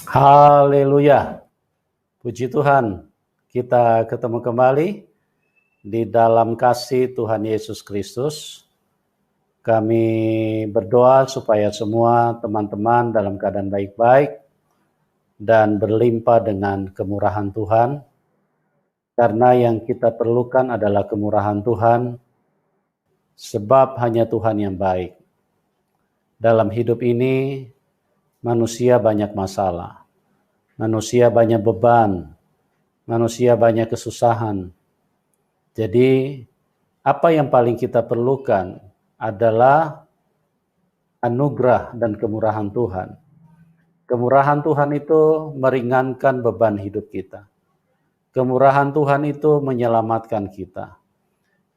Haleluya. Puji Tuhan, kita ketemu kembali di dalam kasih Tuhan Yesus Kristus. Kami berdoa supaya semua teman-teman dalam keadaan baik-baik dan berlimpah dengan kemurahan Tuhan. Karena yang kita perlukan adalah kemurahan Tuhan, sebab hanya Tuhan yang baik. Dalam hidup ini, manusia banyak masalah. Manusia banyak beban, manusia banyak kesusahan. Jadi, apa yang paling kita perlukan adalah anugerah dan kemurahan Tuhan. Kemurahan Tuhan itu meringankan beban hidup kita. Kemurahan Tuhan itu menyelamatkan kita.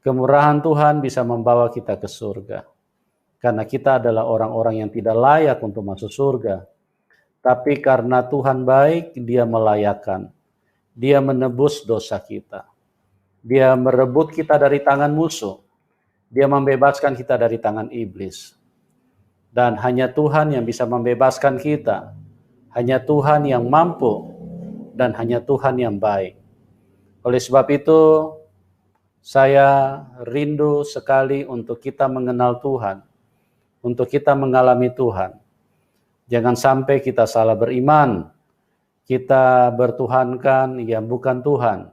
Kemurahan Tuhan bisa membawa kita ke surga. Karena kita adalah orang-orang yang tidak layak untuk masuk surga. Tapi karena Tuhan baik, Dia melayakkan. Dia menebus dosa kita. Dia merebut kita dari tangan musuh. Dia membebaskan kita dari tangan iblis. Dan hanya Tuhan yang bisa membebaskan kita. Hanya Tuhan yang mampu. Dan hanya Tuhan yang baik. Oleh sebab itu, saya rindu sekali untuk kita mengenal Tuhan. Untuk kita mengalami Tuhan. Jangan sampai kita salah beriman. Kita bertuhankan yang bukan Tuhan.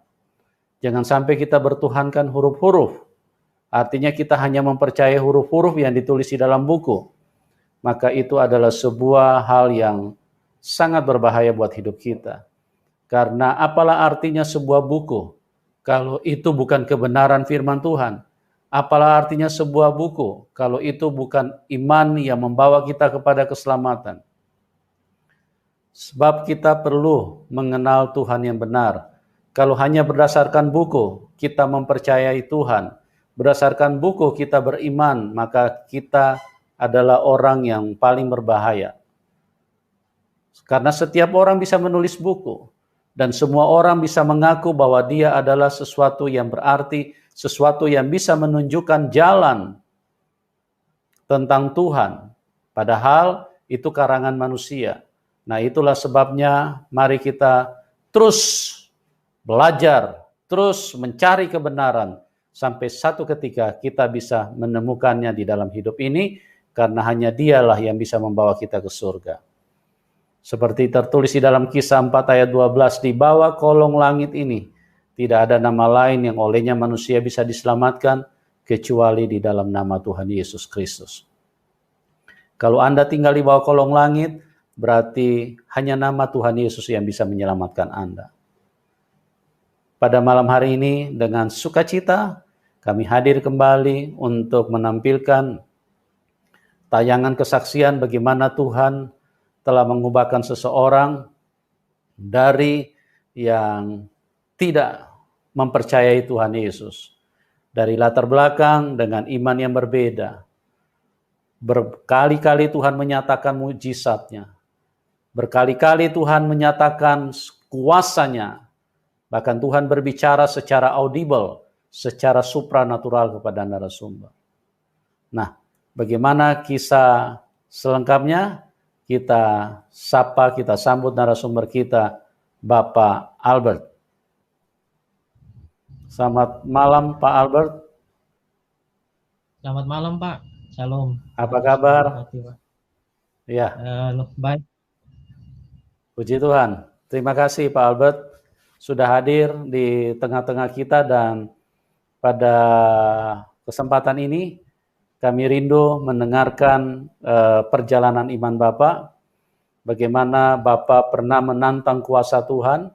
Jangan sampai kita bertuhankan huruf-huruf. Artinya kita hanya mempercayai huruf-huruf yang ditulis di dalam buku. Maka itu adalah sebuah hal yang sangat berbahaya buat hidup kita. Karena apalah artinya sebuah buku kalau itu bukan kebenaran firman Tuhan? Apalah artinya sebuah buku kalau itu bukan iman yang membawa kita kepada keselamatan? Sebab kita perlu mengenal Tuhan yang benar. Kalau hanya berdasarkan buku, kita mempercayai Tuhan. Berdasarkan buku kita beriman, maka kita adalah orang yang paling berbahaya. Karena setiap orang bisa menulis buku. Dan semua orang bisa mengaku bahwa dia adalah sesuatu yang berarti, sesuatu yang bisa menunjukkan jalan tentang Tuhan. Padahal itu karangan manusia. Nah, itulah sebabnya mari kita terus belajar, terus mencari kebenaran sampai satu ketika kita bisa menemukannya di dalam hidup ini, karena hanya Dialah yang bisa membawa kita ke surga. Seperti tertulis di dalam Kisah 4 ayat 12, di bawah kolong langit ini tidak ada nama lain yang olehnya manusia bisa diselamatkan kecuali di dalam nama Tuhan Yesus Kristus. Kalau Anda tinggal di bawah kolong langit, berarti hanya nama Tuhan Yesus yang bisa menyelamatkan Anda. Pada malam hari ini dengan sukacita kami hadir kembali untuk menampilkan tayangan kesaksian bagaimana Tuhan telah mengubahkan seseorang dari yang tidak mempercayai Tuhan Yesus. Dari latar belakang dengan iman yang berbeda. Berkali-kali Tuhan menyatakan mujizatnya. Berkali-kali Tuhan menyatakan kuasanya. Bahkan Tuhan berbicara secara audible, secara supranatural kepada narasumber. Nah, bagaimana kisah selengkapnya? Kita sapa, kita sambut narasumber kita, Bapak Albert. Selamat malam, Pak Albert. Selamat malam, Pak. Shalom. Apa kabar? Ya. Baik. Puji Tuhan. Terima kasih Pak Albert sudah hadir di tengah-tengah kita, dan pada kesempatan ini kami rindu mendengarkan perjalanan iman Bapak, bagaimana Bapak pernah menantang kuasa Tuhan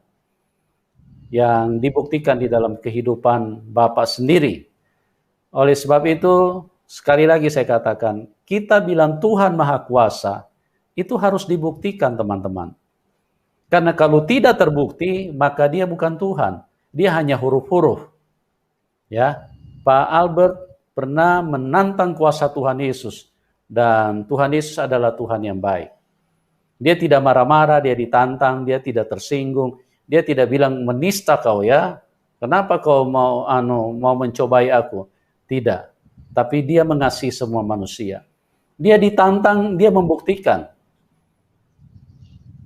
yang dibuktikan di dalam kehidupan Bapak sendiri. Oleh sebab itu, sekali lagi saya katakan, kita bilang Tuhan Maha Kuasa, itu harus dibuktikan teman-teman. Karena kalau tidak terbukti, maka dia bukan Tuhan. Dia hanya huruf-huruf. Ya, Pak Albert pernah menantang kuasa Tuhan Yesus. Dan Tuhan Yesus adalah Tuhan yang baik. Dia tidak marah-marah, dia ditantang, dia tidak tersinggung. Dia tidak bilang, menista kau ya. Kenapa kau mau mencobai aku? Tidak. Tapi dia mengasihi semua manusia. Dia ditantang, dia membuktikan.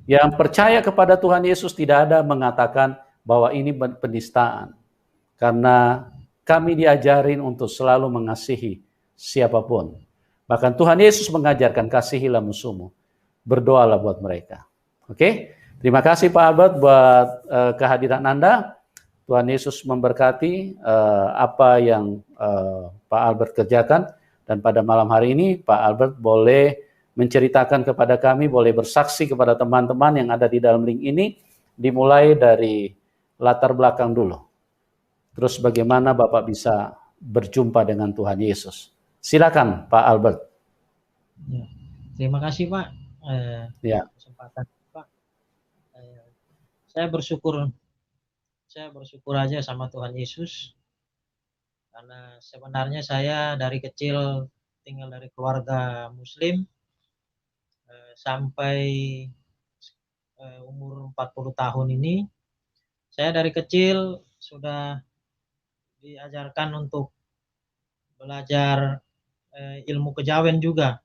Yang percaya kepada Tuhan Yesus tidak ada mengatakan bahwa ini penistaan. Karena kami diajarin untuk selalu mengasihi siapapun. Bahkan Tuhan Yesus mengajarkan kasihilah musuhmu. Berdoalah buat mereka. Oke? Terima kasih Pak Albert buat kehadiran Anda. Tuhan Yesus memberkati apa yang Pak Albert kerjakan. Dan pada malam hari ini Pak Albert boleh menceritakan kepada kami, boleh bersaksi kepada teman-teman yang ada di dalam link ini, dimulai dari latar belakang dulu. Terus bagaimana Bapak bisa berjumpa dengan Tuhan Yesus. Silakan Pak Albert. Ya. Terima kasih Pak. Ya. Kesempatan Pak. Saya bersyukur aja sama Tuhan Yesus. Karena sebenarnya saya dari kecil tinggal dari keluarga Muslim sampai umur 40 tahun ini. Saya dari kecil sudah diajarkan untuk belajar ilmu kejawen juga.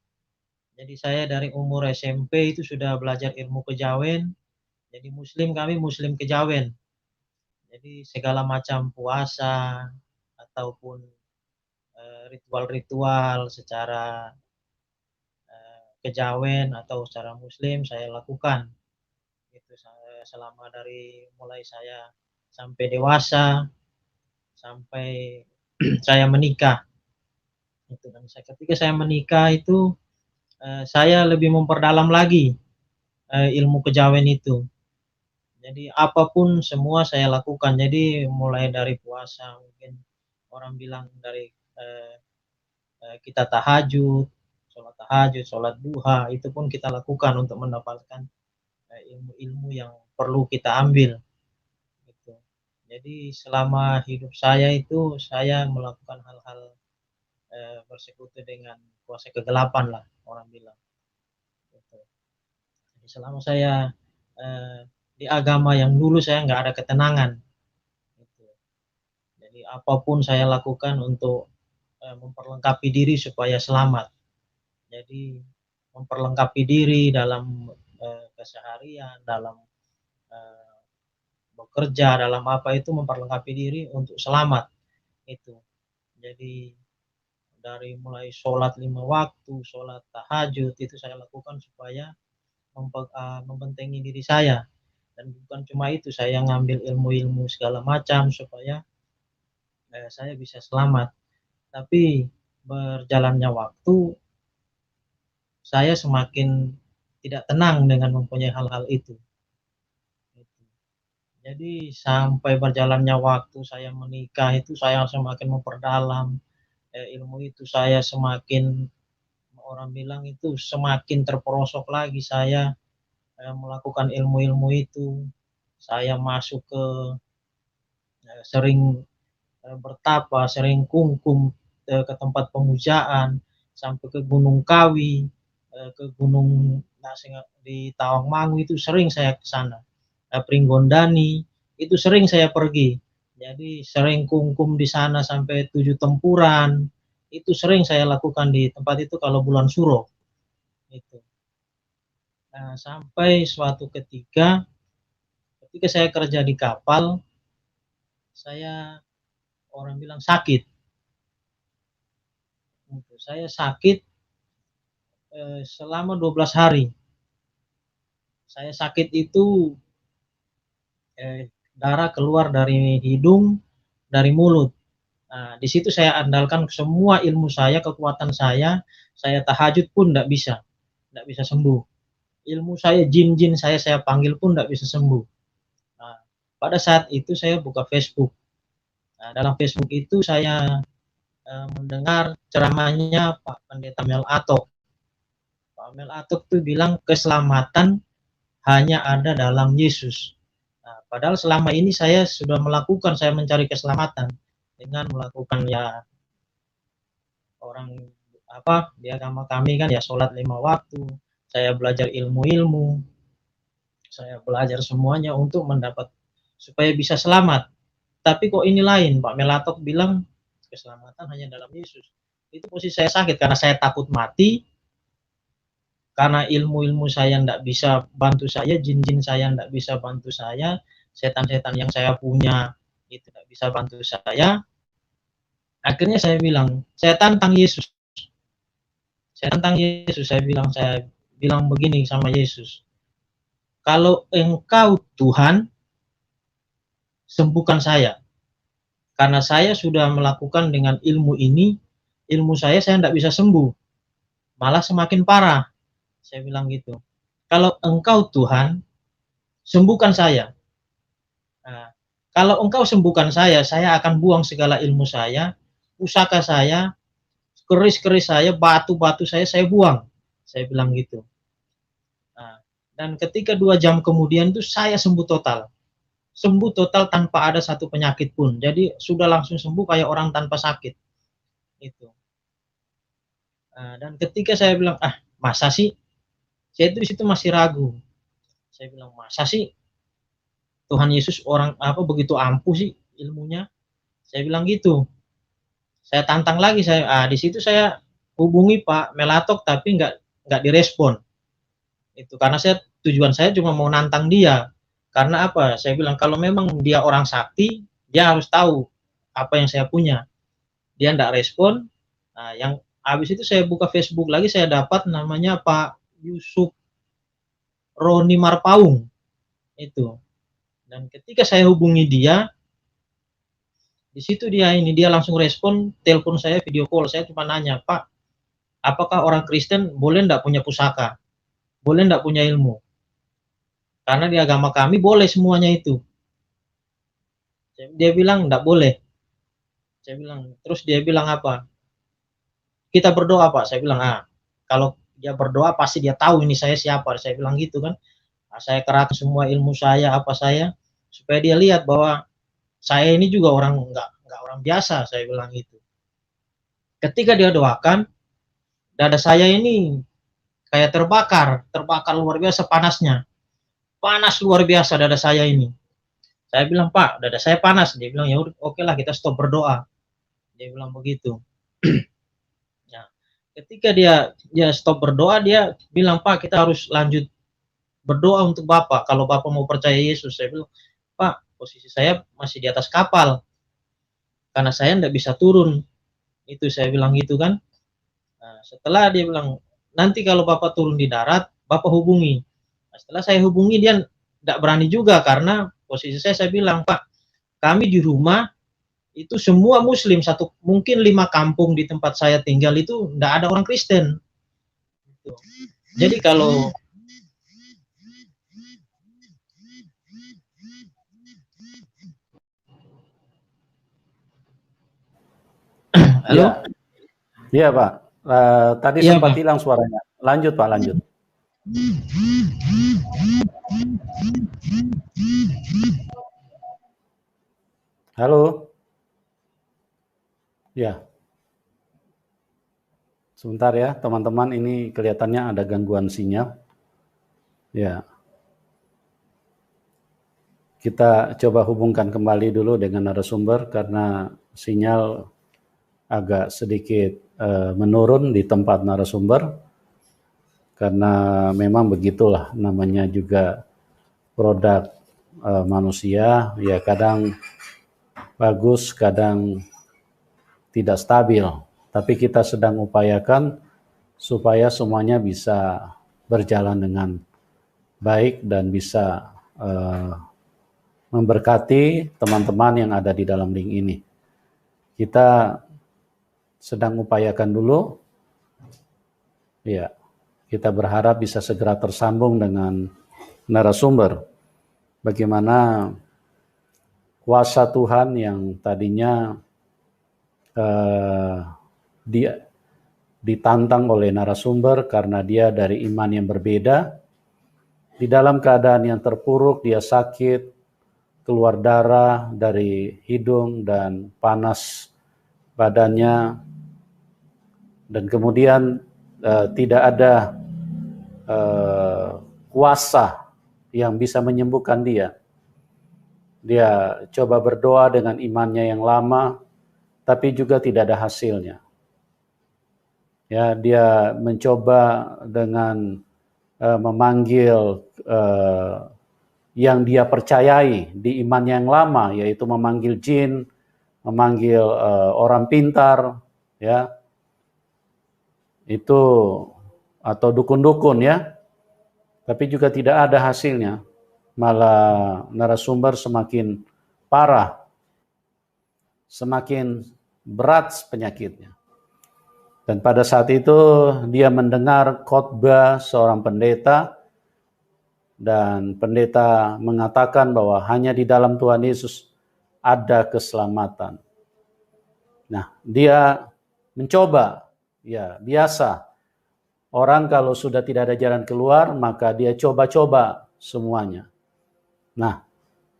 Jadi saya dari umur SMP itu sudah belajar ilmu kejawen. Jadi kami Muslim kejawen. Jadi segala macam puasa ataupun ritual-ritual secara kejawen atau secara Muslim saya lakukan. Itu selama dari mulai saya sampai dewasa sampai saya menikah. Itu dan ketika saya menikah itu saya lebih memperdalam lagi ilmu kejawen itu. Jadi apapun semua saya lakukan. Jadi mulai dari puasa, mungkin orang bilang dari kita tahajud, sholat duha, itu pun kita lakukan untuk mendapatkan ilmu-ilmu yang perlu kita ambil. Gitu. Jadi selama hidup saya itu saya melakukan hal-hal bersekutu dengan kuasa kegelapan lah orang bilang. Gitu. Jadi selama saya di agama yang dulu saya nggak ada ketenangan. Gitu. Jadi apapun saya lakukan untuk memperlengkapi diri supaya selamat. Jadi memperlengkapi diri dalam keseharian, dalam bekerja, dalam apa itu memperlengkapi diri untuk selamat. Itu. Jadi dari mulai sholat 5 waktu, sholat tahajud itu saya lakukan supaya membentengi diri saya. Dan bukan cuma itu, saya ngambil ilmu-ilmu segala macam supaya saya bisa selamat. Tapi berjalannya waktu, saya semakin tidak tenang dengan mempunyai hal-hal itu. Jadi sampai berjalannya waktu saya menikah itu saya semakin memperdalam ilmu itu, saya semakin orang bilang itu semakin terperosok lagi saya melakukan ilmu-ilmu itu. Saya masuk ke sering bertapa, sering kungkum ke tempat pemujaan, sampai ke Gunung Kawi, ke Gunung di Tawangmangu itu sering saya ke sana. Pringgondani itu sering saya pergi. Jadi sering kungkum di sana sampai 7 tempuran. Itu sering saya lakukan di tempat itu kalau bulan Suro. Itu. Nah, sampai suatu ketika saya kerja di kapal, saya orang bilang sakit. Saya sakit selama 12 hari. Saya sakit itu darah keluar dari hidung, dari mulut. Nah, di situ saya andalkan semua ilmu saya, kekuatan saya tahajud pun tidak bisa sembuh. Ilmu saya, jin-jin saya panggil pun tidak bisa sembuh. Nah, pada saat itu saya buka Facebook. Nah, dalam Facebook itu saya mendengar ceramahnya Pak Pendeta Mel Atok. Pak Mel Atok itu bilang keselamatan hanya ada dalam Yesus. Nah, padahal selama ini saya sudah melakukan, saya mencari keselamatan dengan melakukan ya orang apa di agama kami kan ya sholat 5 waktu, saya belajar ilmu-ilmu, saya belajar semuanya untuk mendapat supaya bisa selamat. Tapi kok ini lain, Pak Melatok bilang keselamatan hanya dalam Yesus. Itu posisi saya sakit karena saya takut mati. karena ilmu-ilmu saya tidak bisa bantu saya, jin-jin saya tidak bisa bantu saya, setan-setan yang saya punya itu tidak bisa bantu saya. Akhirnya saya bilang, saya tantang Yesus. Saya tantang Yesus, saya bilang begini sama Yesus. Kalau Engkau Tuhan, sembuhkan saya. Karena saya sudah melakukan dengan ilmu ini, ilmu saya tidak bisa sembuh. Malah semakin parah. Saya bilang gitu. Kalau Engkau Tuhan, sembuhkan saya. Nah, kalau Engkau sembuhkan saya akan buang segala ilmu saya, pusaka saya, keris-keris saya, batu-batu saya buang. Saya bilang gitu. Nah, dan ketika 2 jam kemudian itu saya sembuh total. Sembuh total tanpa ada satu penyakit pun. Jadi sudah langsung sembuh kayak orang tanpa sakit. Itu. Nah, dan ketika saya bilang, masa sih? Saya itu di situ masih ragu. Saya bilang, masa sih Tuhan Yesus orang apa begitu ampuh sih ilmunya? Saya bilang gitu. Saya tantang lagi di situ saya hubungi Pak Melatok tapi nggak direspon. Itu karena tujuan saya cuma mau nantang dia. Karena apa? Saya bilang kalau memang dia orang sakti, dia harus tahu apa yang saya punya. Dia nggak respon. Nah, yang habis itu saya buka Facebook lagi, saya dapat namanya Pak Yusuf Roni Marpaung itu. Dan ketika saya hubungi dia, di situ dia langsung respon, telepon saya, video call. Saya cuma nanya, Pak, apakah orang Kristen boleh nggak punya pusaka? Boleh nggak punya ilmu? Karena di agama kami boleh semuanya itu. Dia bilang nggak boleh. Saya bilang, terus dia bilang apa? Kita berdoa Pak. Saya bilang, kalau dia berdoa pasti dia tahu ini saya siapa. Saya bilang gitu kan. Saya kerahkan semua ilmu saya, apa saya, supaya dia lihat bahwa saya ini juga orang nggak orang biasa. Saya bilang gitu. Ketika dia doakan, dada saya ini kayak terbakar luar biasa panasnya. Panas luar biasa dada saya ini. Saya bilang, Pak, dada saya panas. Dia bilang, ya udah, oke lah kita stop berdoa. Dia bilang begitu. Nah, ketika dia stop berdoa, dia bilang, Pak, kita harus lanjut berdoa untuk Bapak. Kalau Bapak mau percaya Yesus, saya bilang, Pak, posisi saya masih di atas kapal. Karena saya tidak bisa turun. Itu saya bilang gitu kan. Nah, setelah dia bilang, nanti kalau Bapak turun di darat, Bapak hubungi. Nah, setelah saya hubungi, dia tidak berani juga karena posisi saya bilang, Pak, kami di rumah itu semua Muslim, mungkin 5 kampung di tempat saya tinggal itu tidak ada orang Kristen. Jadi kalau halo? Iya Pak, tadi Iya, sempat Pak. hilang suaranya. Lanjut Pak, lanjut. Halo? Ya. Sebentar ya teman-teman, ini kelihatannya ada gangguan sinyal. Ya. Kita coba hubungkan kembali dulu dengan narasumber karena sinyal agak sedikit menurun di tempat narasumber. Karena memang begitulah namanya juga produk manusia, ya kadang bagus, kadang tidak stabil. Tapi kita sedang upayakan supaya semuanya bisa berjalan dengan baik dan bisa memberkati teman-teman yang ada di dalam link ini. Kita sedang upayakan dulu, ya kita berharap bisa segera tersambung dengan narasumber. Bagaimana kuasa Tuhan yang tadinya ditantang oleh narasumber karena dia dari iman yang berbeda, di dalam keadaan yang terpuruk, dia sakit, keluar darah dari hidung dan panas badannya, dan kemudian tidak ada kuasa yang bisa menyembuhkan dia. Dia coba berdoa dengan imannya yang lama, tapi juga tidak ada hasilnya. Ya, dia mencoba dengan memanggil yang dia percayai di imannya yang lama, yaitu memanggil jin, memanggil orang pintar, ya, itu atau dukun-dukun ya, tapi juga tidak ada hasilnya, malah narasumber semakin parah, semakin berat penyakitnya. Dan pada saat itu dia mendengar khotbah seorang pendeta, dan pendeta mengatakan bahwa hanya di dalam Tuhan Yesus ada keselamatan. Nah, dia mencoba, ya biasa. Orang kalau sudah tidak ada jalan keluar, maka dia coba-coba semuanya. Nah,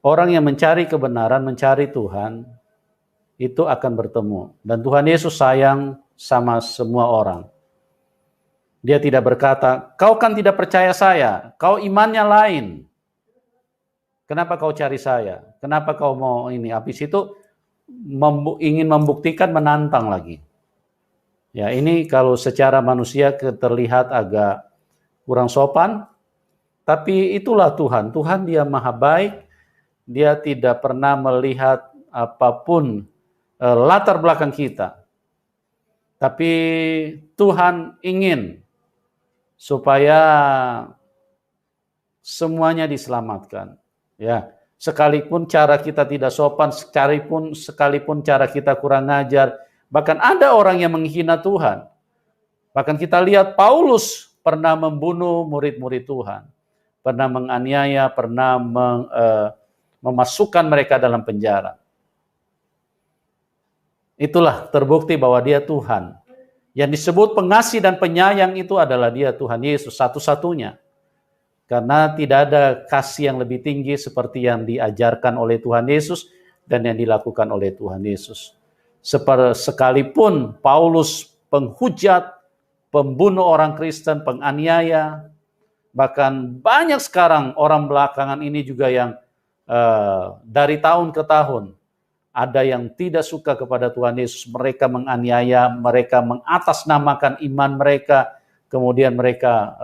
orang yang mencari kebenaran, mencari Tuhan, itu akan bertemu. Dan Tuhan Yesus sayang sama semua orang. Dia tidak berkata, kau kan tidak percaya saya, kau imannya lain. Kenapa kau cari saya? Kenapa kau mau ini? Habis itu ingin membuktikan, menantang lagi. Ya, ini kalau secara manusia terlihat agak kurang sopan, tapi itulah Tuhan. Tuhan dia maha baik, dia tidak pernah melihat apapun latar belakang kita. Tapi Tuhan ingin supaya semuanya diselamatkan. Ya, sekalipun cara kita tidak sopan, sekalipun cara kita kurang ajar, bahkan ada orang yang menghina Tuhan. Bahkan kita lihat Paulus pernah membunuh murid-murid Tuhan, pernah menganiaya, pernah memasukkan mereka dalam penjara. Itulah terbukti bahwa dia Tuhan. Yang disebut pengasih dan penyayang itu adalah dia Tuhan Yesus satu-satunya. Karena tidak ada kasih yang lebih tinggi seperti yang diajarkan oleh Tuhan Yesus dan yang dilakukan oleh Tuhan Yesus. Sekalipun Paulus penghujat, pembunuh orang Kristen, penganiaya, bahkan banyak sekarang orang belakangan ini juga yang dari tahun ke tahun ada yang tidak suka kepada Tuhan Yesus, mereka menganiaya, mereka mengatasnamakan iman mereka, kemudian mereka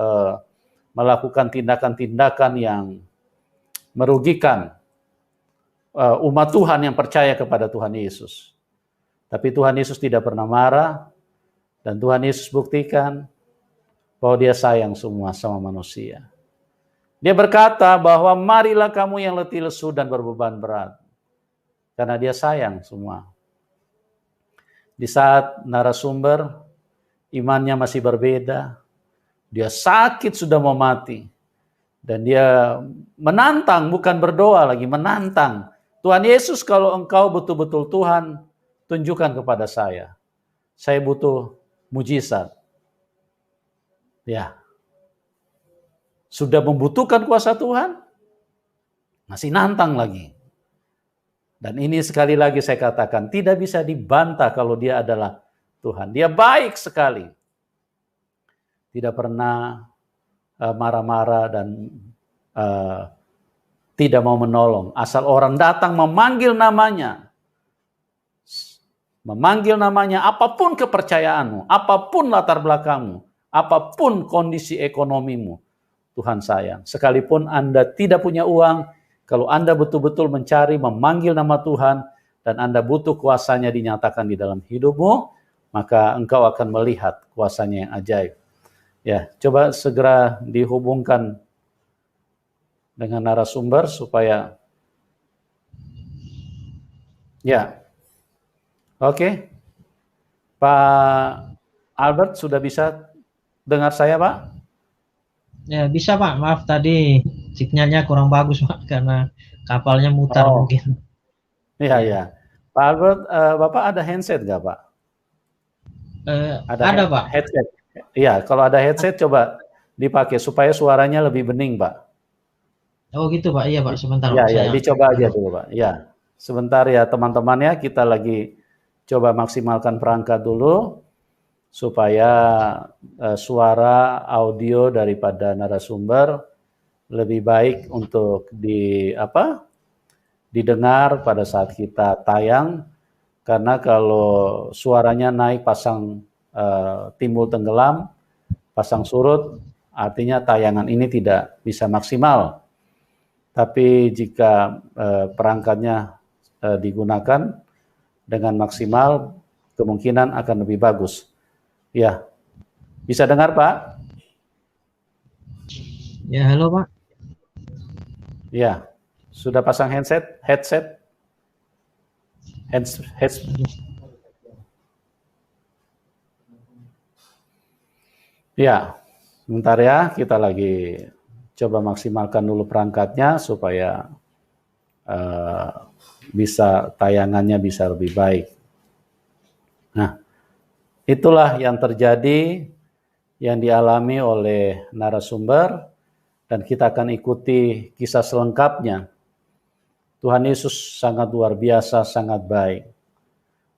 melakukan tindakan-tindakan yang merugikan umat Tuhan yang percaya kepada Tuhan Yesus. Tapi Tuhan Yesus tidak pernah marah, dan Tuhan Yesus buktikan bahwa dia sayang semua sama manusia. Dia berkata bahwa marilah kamu yang letih lesu dan berbeban berat. Karena dia sayang semua. Di saat narasumber imannya masih berbeda, dia sakit sudah mau mati. Dan dia menantang, bukan berdoa lagi, menantang. Tuhan Yesus, kalau engkau betul-betul Tuhan, tunjukkan kepada saya. Saya butuh mujizat. Ya. Sudah membutuhkan kuasa Tuhan, masih nantang lagi. Dan ini sekali lagi saya katakan, tidak bisa dibantah kalau dia adalah Tuhan. Dia baik sekali. Tidak pernah marah-marah dan tidak mau menolong. Asal orang datang memanggil namanya, apapun kepercayaanmu, apapun latar belakangmu, apapun kondisi ekonomimu, Tuhan sayang. Sekalipun Anda tidak punya uang, kalau Anda betul-betul mencari, memanggil nama Tuhan, dan Anda butuh kuasanya dinyatakan di dalam hidupmu, maka engkau akan melihat kuasanya yang ajaib. Ya, coba segera dihubungkan dengan narasumber supaya... Ya, oke. Pak Albert sudah bisa dengar saya, Pak? Ya, bisa Pak, maaf tadi sinyalnya kurang bagus Pak, karena kapalnya mutar mungkin. Iya, ya. Pak Albert, Bapak ada handset nggak Pak? Ada Pak. Headset. Iya, kalau ada headset coba dipakai supaya suaranya lebih bening Pak. Oh gitu Pak, iya Pak, sebentar Iya, Pak. ya, dicoba aja dulu Pak. Ya, sebentar ya teman-teman ya, kita lagi coba maksimalkan perangkat dulu supaya suara audio daripada narasumber lebih baik untuk didengar pada saat kita tayang, karena kalau suaranya naik pasang timbul tenggelam, pasang surut, artinya tayangan ini tidak bisa maksimal. Tapi jika perangkatnya digunakan dengan maksimal, kemungkinan akan lebih bagus. Ya, bisa dengar Pak? Ya, halo Pak. Ya, sudah pasang headset? Ya, sebentar ya, kita lagi coba maksimalkan dulu perangkatnya supaya bisa tayangannya bisa lebih baik. Nah, itulah yang terjadi, yang dialami oleh narasumber, dan kita akan ikuti kisah selengkapnya. Tuhan Yesus sangat luar biasa, sangat baik.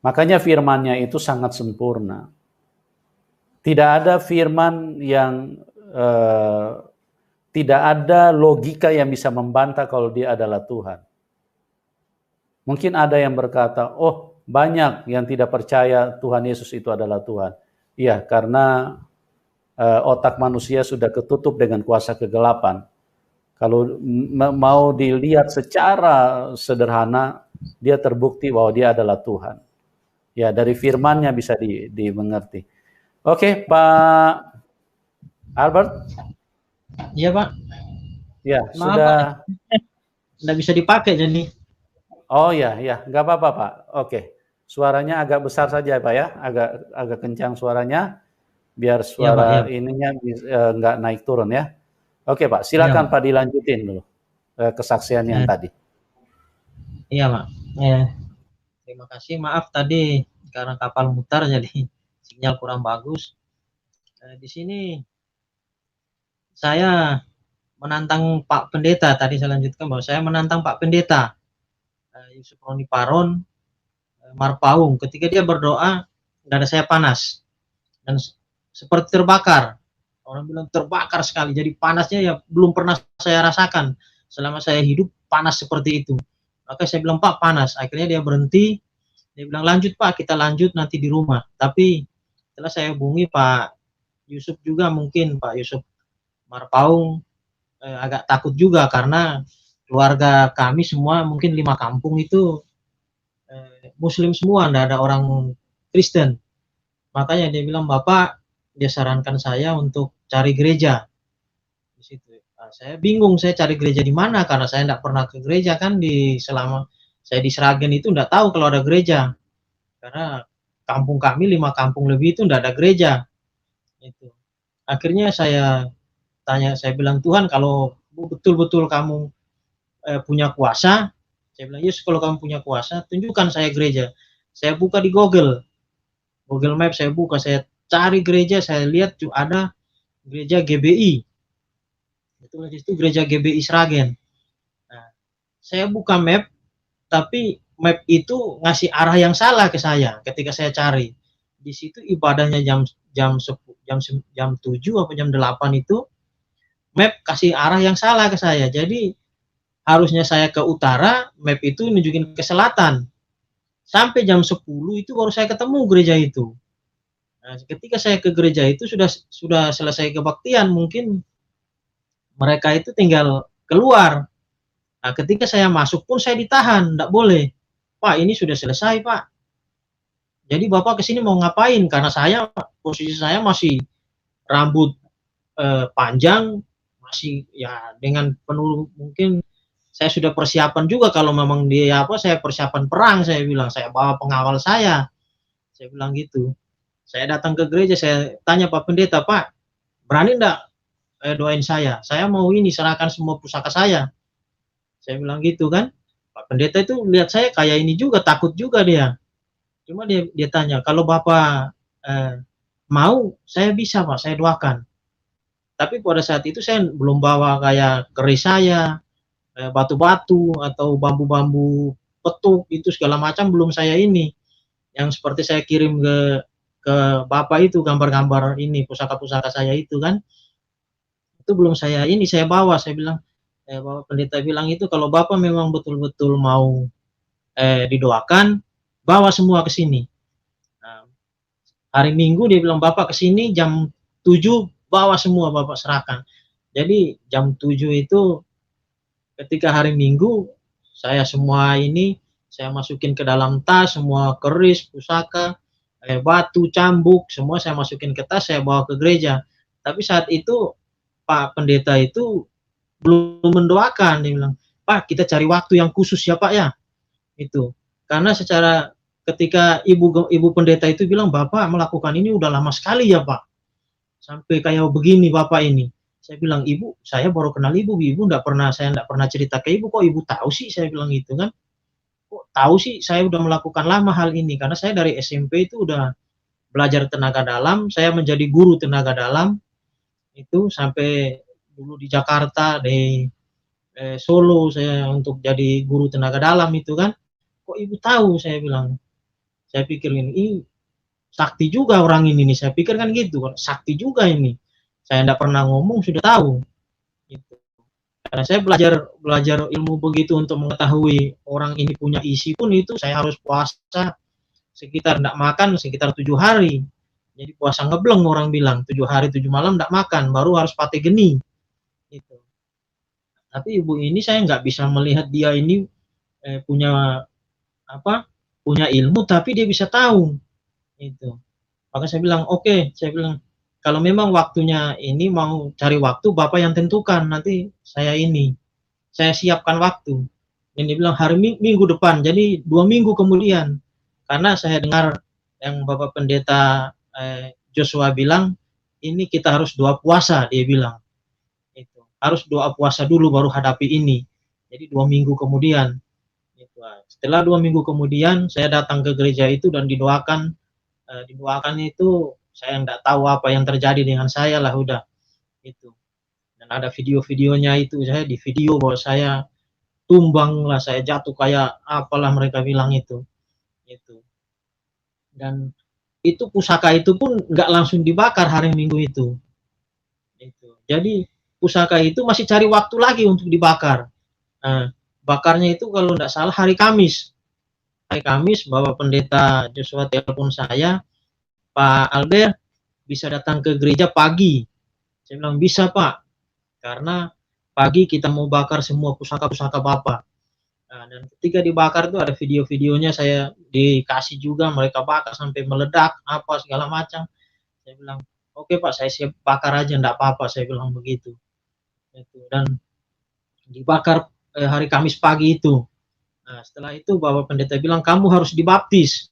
Makanya firman-Nya itu sangat sempurna. Tidak ada firman yang tidak ada logika yang bisa membantah kalau Dia adalah Tuhan. Mungkin ada yang berkata, oh banyak yang tidak percaya Tuhan Yesus itu adalah Tuhan. Iya, karena otak manusia sudah ketutup dengan kuasa kegelapan. Kalau mau dilihat secara sederhana, dia terbukti bahwa Dia adalah Tuhan. Ya, dari firman-Nya bisa dimengerti. Oke, Pak Albert? Iya Pak. Ya, Maaf, sudah. Pak. Nggak bisa dipakai jadi. Oh ya, nggak apa-apa Pak. Oke, suaranya agak besar saja Pak ya, agak kencang suaranya, biar suara Iya, Pak, ininya nggak naik turun ya. Oke Pak, iya, silakan Pak. Pak dilanjutin dulu kesaksian yang tadi. Iya Pak. Terima kasih. Maaf tadi karena kapal mutar jadi sinyal kurang bagus. Di sini saya menantang Pak Pendeta. Tadi saya lanjutkan bahwa saya menantang Pak Pendeta Yusuf Roni Paron Marpaung. Ketika dia berdoa, dada saya panas dan seperti terbakar. Orang bilang terbakar sekali. Jadi panasnya ya belum pernah saya rasakan selama saya hidup, panas seperti itu. Maka saya bilang, Pak panas. Akhirnya dia berhenti. Dia bilang, lanjut Pak, kita lanjut nanti di rumah. Tapi setelah saya hubungi Pak Yusuf juga, mungkin Pak Yusuf Marpaung agak takut juga karena keluarga kami semua mungkin 5 kampung itu Muslim semua, tidak ada orang Kristen. Makanya dia bilang, Bapak, dia sarankan saya untuk cari gereja di situ. Nah, saya bingung, saya cari gereja di mana karena saya tidak pernah ke gereja kan selama saya di Sragen itu tidak tahu kalau ada gereja. Karena kampung kami 5 kampung lebih itu tidak ada gereja. Itu. Akhirnya saya tanya, saya bilang, Tuhan kalau betul-betul kamu punya kuasa, saya bilang, Yesus kalau kamu punya kuasa, tunjukkan saya gereja. Saya buka di Google Map, saya buka, saya cari gereja, saya lihat ada gereja GBI. Itu gereja GBI Sragen. Nah, saya buka map, tapi map itu ngasih arah yang salah ke saya ketika saya cari. Di situ ibadahnya jam 7 atau jam 8 itu map kasih arah yang salah ke saya. Jadi harusnya saya ke utara, map itu nunjukin ke selatan. Sampai jam 10 itu baru saya ketemu gereja itu. Nah, ketika saya ke gereja itu sudah selesai kebaktian, mungkin mereka itu tinggal keluar. Nah, ketika saya masuk pun saya ditahan, tidak boleh. Pak, ini sudah selesai, Pak. Jadi Bapak kesini mau ngapain? Karena posisi saya masih rambut panjang, masih ya dengan penuh mungkin saya sudah persiapan juga kalau memang saya persiapan perang, saya bilang, saya bawa pengawal saya bilang gitu. Saya datang ke gereja, saya tanya Pak Pendeta, Pak, berani enggak doain saya mau ini serahkan semua pusaka saya bilang gitu kan. Pak Pendeta itu lihat saya kayak ini juga, takut juga dia. Cuma dia tanya, kalau Bapak mau, saya bisa Pak, saya doakan. Tapi pada saat itu saya belum bawa kayak keris saya, batu-batu atau bambu-bambu petuk itu segala macam belum saya ini. Yang seperti saya kirim ke Bapak itu gambar-gambar ini pusaka-pusaka saya itu kan. Itu belum saya bawa. Saya bilang, Bapak Pendeta bilang itu kalau Bapak memang betul-betul mau didoakan, bawa semua ke sini. Nah, Hari Minggu dia bilang, "Bapak kesini jam 7 bawa semua Bapak serahkan." Jadi jam 7 itu ketika hari Minggu, saya semua ini, saya masukin ke dalam tas, semua keris, pusaka, batu, cambuk, semua saya masukin ke tas, saya bawa ke gereja. Tapi saat itu Pak Pendeta itu belum mendoakan, dia bilang, "Pak, kita cari waktu yang khusus ya Pak ya." Itu. Karena secara ketika ibu pendeta itu bilang, "Bapak melakukan ini udah lama sekali ya Pak, sampai kayak begini Bapak ini." Saya bilang, "Ibu, saya baru kenal Ibu, Ibu saya nggak pernah cerita ke Ibu, kok Ibu tahu sih?" Saya bilang gitu kan. "Kok tahu sih saya udah melakukan lama hal ini?" Karena saya dari SMP itu udah belajar tenaga dalam, saya menjadi guru tenaga dalam, itu sampai dulu di Jakarta, di Solo saya untuk jadi guru tenaga dalam itu kan. "Kok Ibu tahu?" Saya bilang. Saya pikir ini, "Ih, sakti juga orang ini nih." Saya pikir kan gitu kan, sakti juga ini. Saya nggak pernah ngomong sudah tahu, gitu. Karena saya belajar belajar ilmu begitu untuk mengetahui orang ini punya isi pun itu saya harus puasa sekitar nggak makan sekitar 7 hari. Jadi puasa ngebleng orang bilang, 7 hari 7 malam nggak makan, baru harus pate geni, gitu. Tapi ibu ini saya nggak bisa melihat dia ini, punya apa, punya ilmu tapi dia bisa tahu, gitu. Maka saya bilang, "Oke," saya bilang, "kalau memang waktunya ini mau cari waktu Bapak yang tentukan, nanti saya ini, saya siapkan waktu." Dan dia bilang, "Hari Minggu depan," jadi 2 minggu kemudian. Karena saya dengar yang Bapak Pendeta, Joshua bilang, "Ini kita harus doa puasa," dia bilang, itu. "Harus doa puasa dulu baru hadapi ini." Jadi 2 minggu kemudian, gitu. Setelah 2 minggu kemudian saya datang ke gereja itu dan didoakan itu saya nggak tahu apa yang terjadi dengan saya lah udah, itu. Dan ada video-videonya itu, saya di video bahwa saya tumbang lah, saya jatuh kayak apalah mereka bilang itu. Dan itu pusaka itu pun nggak langsung dibakar hari Minggu itu. Jadi pusaka itu masih cari waktu lagi untuk dibakar. Nah, bakarnya itu kalau nggak salah hari Kamis. Hari Kamis Bapak Pendeta Joshua telepon saya, "Pak Albert, bisa datang ke gereja pagi?" Saya bilang, "Bisa Pak, karena pagi kita mau bakar semua pusaka-pusaka Bapak." Nah, dan ketika dibakar itu ada video-videonya saya dikasih juga, mereka bakar sampai meledak, apa segala macam. Saya bilang, "Oke Pak, saya siap bakar aja, enggak apa-apa," saya bilang begitu. Itu, dan dibakar hari Kamis pagi itu. Nah, setelah itu Bapak Pendeta bilang, "Kamu harus dibaptis."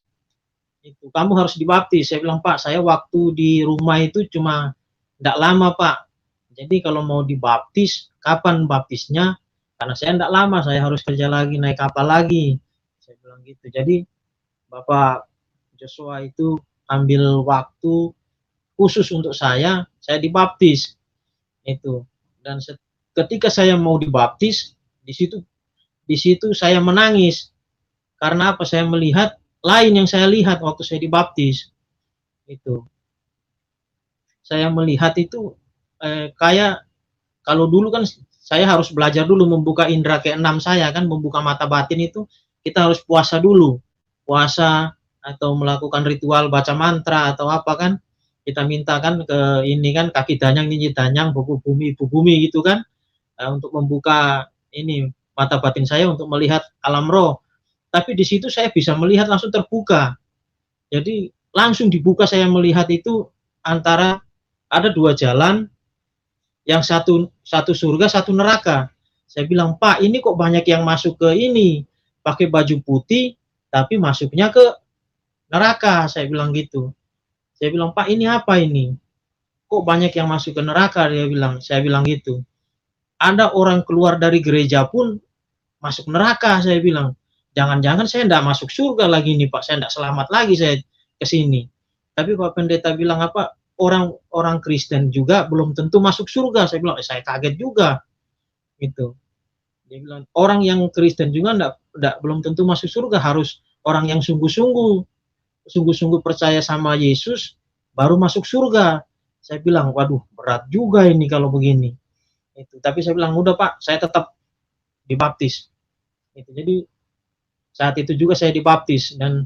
Itu, "Kamu harus dibaptis." Saya bilang, "Pak, saya waktu di rumah itu cuma enggak lama, Pak. Jadi kalau mau dibaptis, kapan baptisnya? Karena saya enggak lama, saya harus kerja lagi, naik kapal lagi." Saya bilang gitu. Jadi Bapak Joshua itu ambil waktu khusus untuk saya dibaptis, itu. Dan ketika saya mau dibaptis, di situ di situ saya menangis. Karena apa? Saya melihat lain yang saya lihat waktu saya dibaptis, itu. Saya melihat itu, kayak kalau dulu kan saya harus belajar dulu membuka indera keenam saya kan, membuka mata batin itu kita harus puasa dulu. Puasa atau melakukan ritual baca mantra atau apa kan, kita mintakan ke ini kan, kaki danyang, nyinyir danyang, buku bumi, ibu bumi gitu kan, untuk membuka ini mata batin saya untuk melihat alam roh. Tapi di situ saya bisa melihat langsung terbuka. Jadi langsung dibuka saya melihat itu antara ada 2 jalan, yang satu surga, satu neraka. Saya bilang, "Pak, ini kok banyak yang masuk ke ini, pakai baju putih, tapi masuknya ke neraka." Saya bilang gitu. Saya bilang, "Pak, ini apa ini? Kok banyak yang masuk ke neraka?" Dia bilang, saya bilang gitu. "Ada orang keluar dari gereja pun masuk neraka," saya bilang. "Jangan-jangan saya enggak masuk surga lagi nih, Pak, saya enggak selamat lagi saya ke sini." Tapi Pak Pendeta bilang apa, "Orang Kristen juga belum tentu masuk surga." Saya bilang, saya kaget juga, gitu. Dia bilang, "Orang yang Kristen juga belum tentu masuk surga, harus orang yang sungguh-sungguh percaya sama Yesus baru masuk surga." Saya bilang, "Waduh, berat juga ini kalau begini." Itu, tapi saya bilang, "Udah Pak, saya tetap dibaptis." Itu, jadi saat itu juga saya dibaptis dan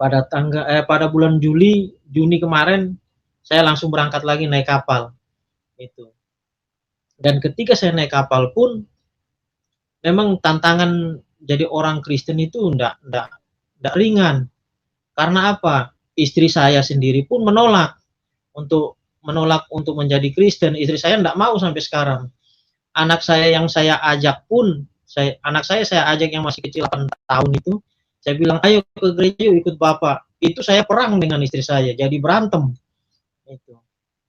pada bulan Juni kemarin saya langsung berangkat lagi naik kapal itu. Dan ketika saya naik kapal pun memang tantangan jadi orang Kristen itu enggak ringan. Karena apa? Istri saya sendiri pun menolak untuk menjadi Kristen. Istri saya enggak mau sampai sekarang. Anak saya yang saya ajak pun, anak saya ajak yang masih kecil 8 tahun itu, saya bilang, ayo ke gereja ikut Bapak. Itu saya perang dengan istri saya, jadi berantem. Itu.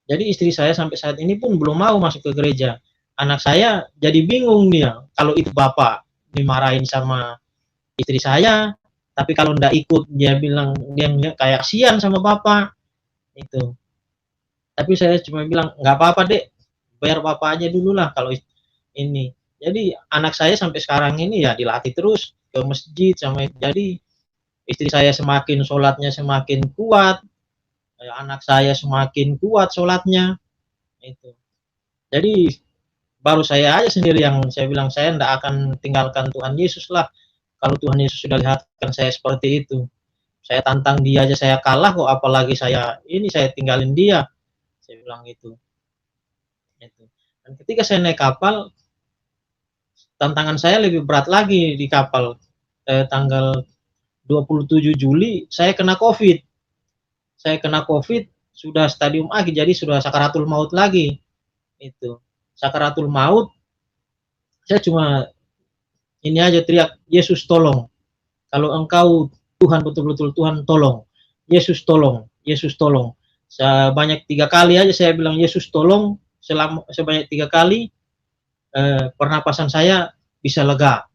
Jadi istri saya sampai saat ini pun belum mau masuk ke gereja. Anak saya jadi bingung dia, kalau itu Bapak dimarahin sama istri saya, tapi kalau ndak ikut dia bilang dia kayak kasihan sama Bapak. Itu. Tapi saya cuma bilang, nggak apa-apa dek, bayar Bapak aja dulu lah kalau ini. Jadi anak saya sampai sekarang ini ya dilatih terus ke masjid sama, jadi istri saya semakin sholatnya semakin kuat, anak saya semakin kuat sholatnya itu. Jadi baru saya aja sendiri yang saya bilang saya tidak akan tinggalkan Tuhan Yesus lah. Kalau Tuhan Yesus sudah lihatkan saya seperti itu, saya tantang dia aja saya kalah kok, apalagi saya tinggalin dia. Saya bilang gitu. Dan ketika saya naik kapal, tantangan saya lebih berat lagi di kapal. Tanggal 27 Juli saya kena COVID. Saya kena COVID sudah stadium akhir, jadi sudah sakaratul maut lagi. Itu. Sakaratul maut, saya cuma ini aja teriak, Yesus tolong. Kalau engkau Tuhan, betul-betul Tuhan tolong. Yesus tolong, Yesus tolong. Sebanyak 3 kali aja saya bilang Yesus tolong, sebanyak 3 kali pernapasan saya bisa lega.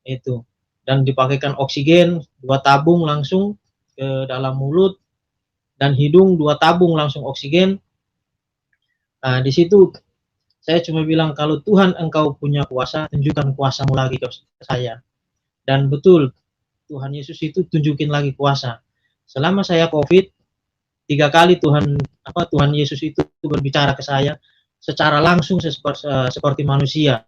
Itu. Dan dipakaikan oksigen 2 tabung langsung ke dalam mulut dan hidung, 2 tabung langsung oksigen. Nah, di situ saya cuma bilang, kalau Tuhan engkau punya kuasa, tunjukkan kuasamu lagi ke saya. Dan betul, Tuhan Yesus itu tunjukin lagi kuasa. Selama saya COVID, 3 kali Tuhan Yesus itu berbicara ke saya secara langsung seperti manusia.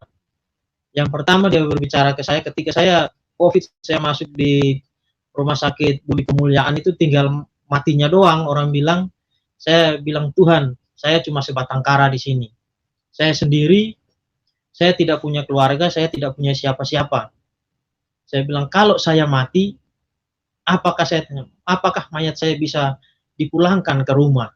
Yang pertama dia berbicara ke saya ketika saya COVID, saya masuk di rumah sakit Budi Kemuliaan itu tinggal matinya doang, orang bilang. Saya bilang, Tuhan, saya cuma sebatang kara di sini. Saya sendiri, saya tidak punya keluarga, saya tidak punya siapa-siapa. Saya bilang, kalau saya mati, apakah mayat saya bisa dipulangkan ke rumah?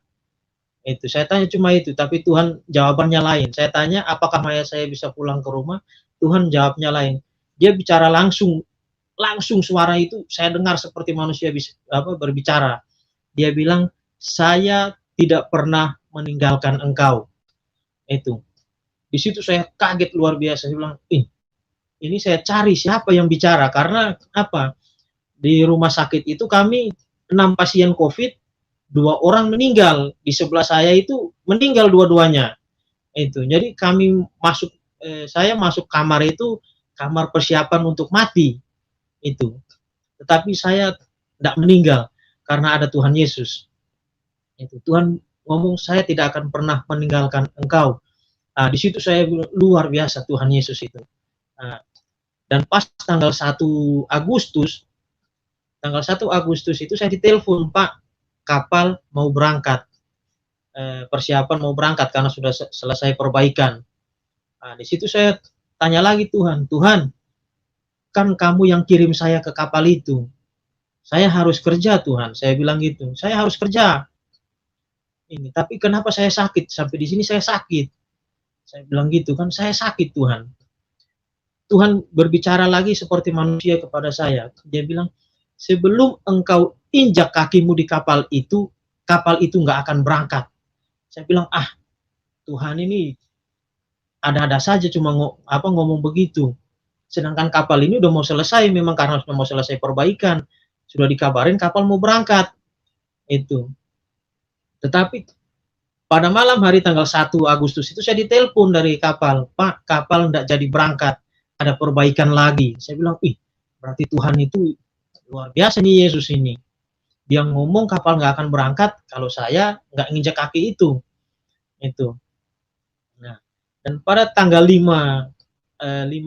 Itu saya tanya cuma itu, tapi Tuhan jawabannya lain. Saya tanya, apakah mayat saya bisa pulang ke rumah? Tuhan jawabnya lain. Dia bicara langsung suara itu saya dengar seperti manusia berbicara. Dia bilang, saya tidak pernah meninggalkan engkau. Itu. Di situ saya kaget luar biasa. Saya bilang, ini saya cari siapa yang bicara, karena apa? Di rumah sakit itu kami 6 pasien COVID, 2 orang meninggal. Di sebelah saya itu meninggal dua-duanya. Itu. Jadi saya masuk kamar itu kamar persiapan untuk mati. Itu. Tetapi saya tidak meninggal karena ada Tuhan Yesus. Itu. Tuhan ngomong, saya tidak akan pernah meninggalkan engkau. Nah, di situ saya luar biasa Tuhan Yesus itu. Nah, dan pas tanggal 1 Agustus itu saya ditelepon, Pak, kapal mau berangkat, persiapan mau berangkat karena sudah selesai perbaikan. Nah, di situ saya tanya lagi Tuhan, kan kamu yang kirim saya ke kapal itu, saya harus kerja Tuhan, saya bilang gitu, saya harus kerja. Tapi kenapa saya sakit, sampai di sini saya sakit. Saya bilang gitu kan, saya sakit Tuhan. Tuhan berbicara lagi seperti manusia kepada saya. Dia bilang, sebelum engkau injak kakimu di kapal itu nggak akan berangkat. Saya bilang, Tuhan ini ada-ada saja cuma ngomong begitu. Sedangkan kapal ini udah mau selesai, memang karena sudah mau selesai perbaikan. Sudah dikabarin kapal mau berangkat. Itu. Tetapi pada malam hari tanggal 1 Agustus itu saya ditelepon dari kapal, Pak, kapal tidak jadi berangkat, ada perbaikan lagi. Saya bilang, berarti Tuhan itu luar biasa nih Yesus ini. Dia ngomong kapal nggak akan berangkat kalau saya nggak nginjak kaki itu. Itu. Nah, dan pada tanggal 5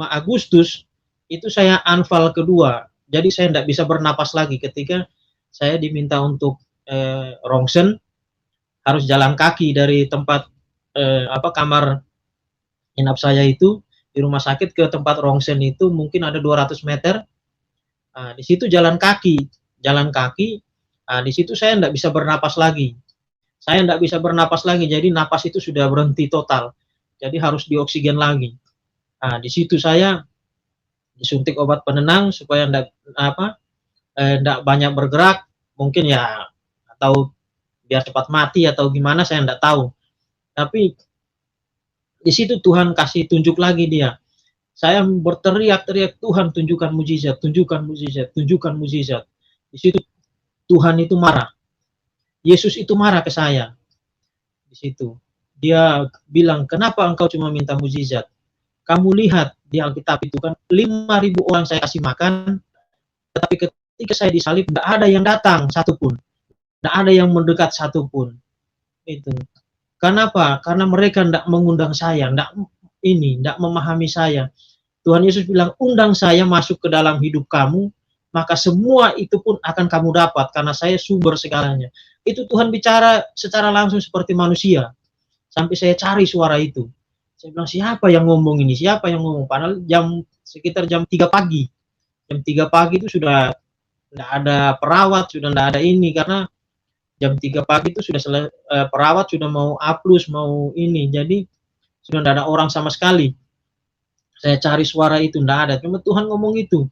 Agustus itu saya anfal kedua. Jadi saya tidak bisa bernapas lagi ketika saya diminta untuk rongsen, harus jalan kaki dari tempat kamar inap saya itu di rumah sakit ke tempat rongsen itu mungkin ada 200 meter. Di situ jalan kaki, di situ saya enggak bisa bernapas lagi. Jadi napas itu sudah berhenti total. Jadi harus dioksigen lagi. Di situ saya disuntik obat penenang supaya enggak banyak bergerak, mungkin ya atau biar cepat mati atau gimana saya enggak tahu. Tapi di situ Tuhan kasih tunjuk lagi dia. Saya berteriak-teriak, Tuhan tunjukkan mujizat, tunjukkan mujizat, tunjukkan mujizat. Di situ Tuhan itu marah. Yesus itu marah ke saya. Di situ. Dia bilang, kenapa engkau cuma minta mujizat? Kamu lihat di Alkitab itu kan 5.000 orang saya kasih makan, tetapi ketika saya disalib, tidak ada yang datang satupun. Tidak ada yang mendekat satupun. Itu. Kenapa? Karena mereka tidak mengundang saya, tidak memahami saya. Tuhan Yesus bilang, undang saya masuk ke dalam hidup kamu, maka semua itu pun akan kamu dapat, karena saya sumber segalanya. Itu Tuhan bicara secara langsung seperti manusia. Sampai saya cari suara itu. Saya bilang, siapa yang ngomong ini? Siapa yang ngomong? Padahal sekitar jam 3 pagi. Jam 3 pagi itu sudah tidak ada perawat, sudah tidak ada ini, karena jam 3 pagi itu sudah perawat sudah mau aplus, mau ini. Jadi sudah tidak ada orang sama sekali. Saya cari suara itu, tidak ada. Cuma Tuhan ngomong itu,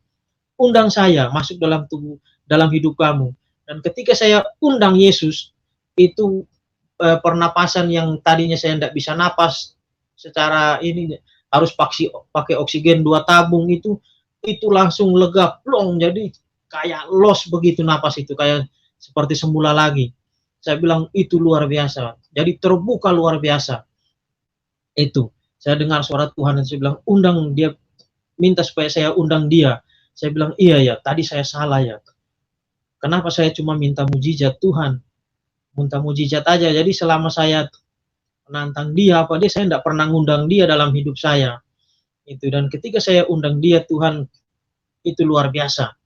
undang saya masuk dalam hidup kamu. Dan ketika saya undang Yesus, itu pernapasan yang tadinya saya tidak bisa napas secara ini, harus pakai oksigen 2 tabung itu langsung lega, plong. Jadi kayak los begitu napas itu, kayak seperti semula lagi. Saya bilang itu luar biasa. Jadi terbuka luar biasa. Itu. Saya dengar suara Tuhan dan saya bilang, undang dia, minta supaya saya undang dia. Saya bilang, iya ya, tadi saya salah ya. Kenapa saya cuma minta mujizat Tuhan? Minta mujizat aja. Jadi selama saya menantang dia, saya tidak pernah ngundang dia dalam hidup saya. Itu. Dan ketika saya undang dia, Tuhan itu luar biasa.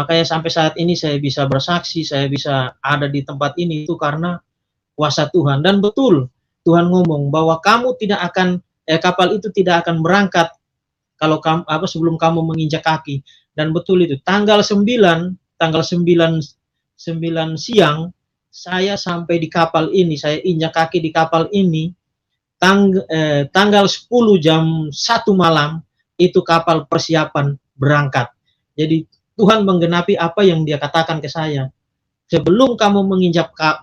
Makanya sampai saat ini saya bisa bersaksi, saya bisa ada di tempat ini itu karena kuasa Tuhan. Dan betul, Tuhan ngomong bahwa kamu tidak akan kapal itu tidak akan berangkat kalau sebelum kamu menginjak kaki. Dan betul itu, tanggal 9 siang saya sampai di kapal ini, saya injak kaki di kapal ini. Tanggal 10 jam 1 malam itu kapal persiapan berangkat. Jadi Tuhan menggenapi apa yang dia katakan ke saya. Sebelum kamu